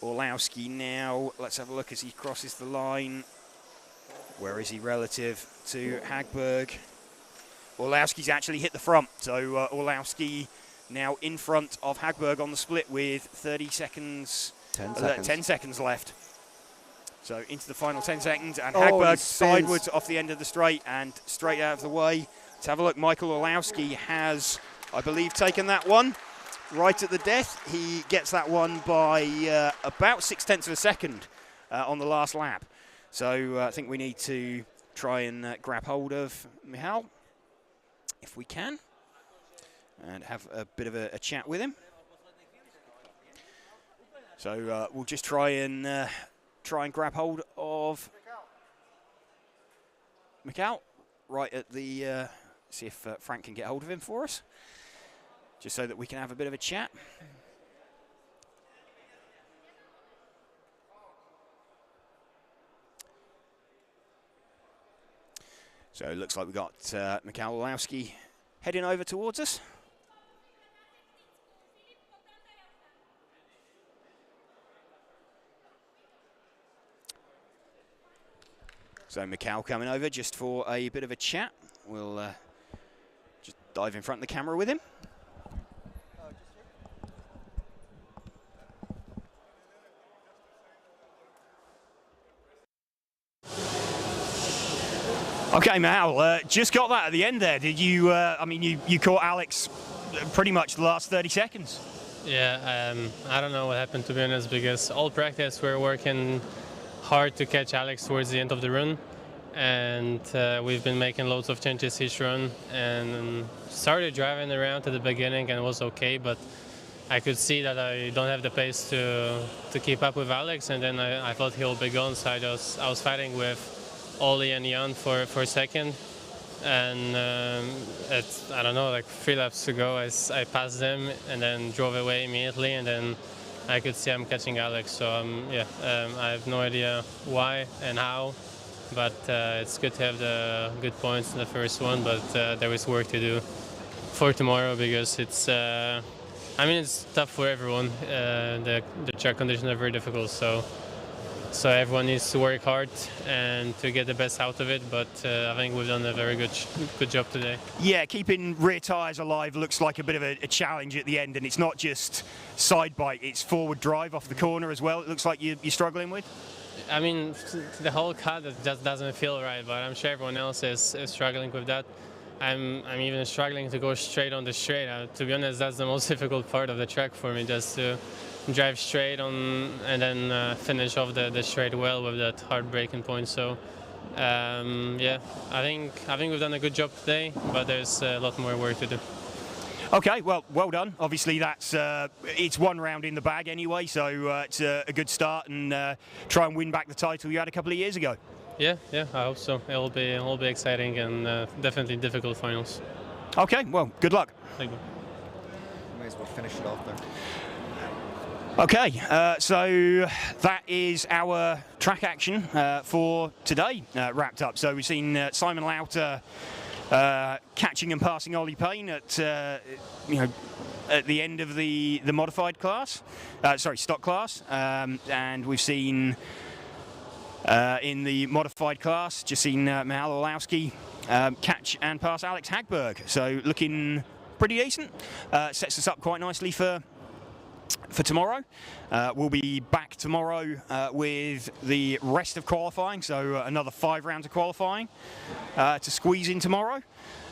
Orlowski now, let's have a look as he crosses the line. Where is he relative to Hagberg? Orlowski's actually hit the front, so Orlowski now in front of Hagberg on the split with 30 seconds, 10 seconds left. So into the final 10 seconds, and Hagberg sideways off the end of the straight and straight out of the way. Let's have a look. Michael Orlowski has, I believe, taken that one right at the death. He gets that one by about 6/10 of a second on the last lap. So I think we need to try and grab hold of Michał, if we can, and have a bit of a chat with him. So we'll just try and grab hold of Michał right at the, see if Frank can get hold of him for us, just so that we can have a bit of a chat. So it looks like we've got Michał Orlowski heading over towards us. So Mikhail coming over just for a bit of a chat. We'll just dive in front of the camera with him. Okay, Mal, just got that at the end there. Did you, I mean, you caught Alex pretty much the last 30 seconds. Yeah, I don't know what happened, to be honest, because all practice we're working hard to catch Alex towards the end of the run. And we've been making loads of changes each run, and started driving around at the beginning and it was okay, but I could see that I don't have the pace to keep up with Alex, and then I thought he'll be gone, so I was fighting with Ollie and Jan for a second, and I don't know, like 3 laps to go, I passed them and then drove away immediately, and then I could see I'm catching Alex. So I have no idea why and how, but it's good to have the good points in the first one, but there is work to do for tomorrow, because it's I mean, it's tough for everyone. The track conditions are very difficult, so everyone needs to work hard and to get the best out of it, but I think we've done a very good job today. Yeah, keeping rear tyres alive looks like a bit of a challenge at the end, and it's not just side bite, it's forward drive off the corner as well. It looks like you're struggling with. I mean, the whole cut just doesn't feel right, but I'm sure everyone else is struggling with that. I'm even struggling to go straight on the straight. To be honest, that's the most difficult part of the track for me, just to drive straight on and then finish off the straight well with that hard braking point. So yeah, I think we've done a good job today, but there's a lot more work to do. Okay, well done. Obviously, that's it's one round in the bag anyway, so it's a good start, and try and win back the title you had a couple of years ago. Yeah, I hope so. It'll be exciting and definitely difficult finals. Okay, well, good luck. Thank you. May as well finish it off there. Okay, so that is our track action for today wrapped up. So we've seen Simon Lauter catching and passing Ollie Payne at at the end of the modified class, stock class, and we've seen in the modified class just seen Michal Orlowski catch and pass Alex Hagberg. So looking pretty decent. Sets us up quite nicely for tomorrow. We'll be back tomorrow with the rest of qualifying, so another 5 rounds of qualifying to squeeze in tomorrow,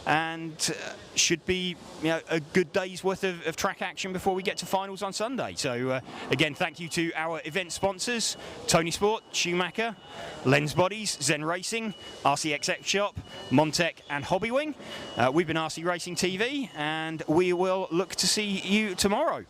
and should be a good day's worth of track action before we get to finals on Sunday. So again, thank you to our event sponsors: ToniSport, Schumacher, Lens Bodies, Zen Racing, RCXX Shop, Montec and Hobbywing. We've been RC Racing TV, and we will look to see you tomorrow.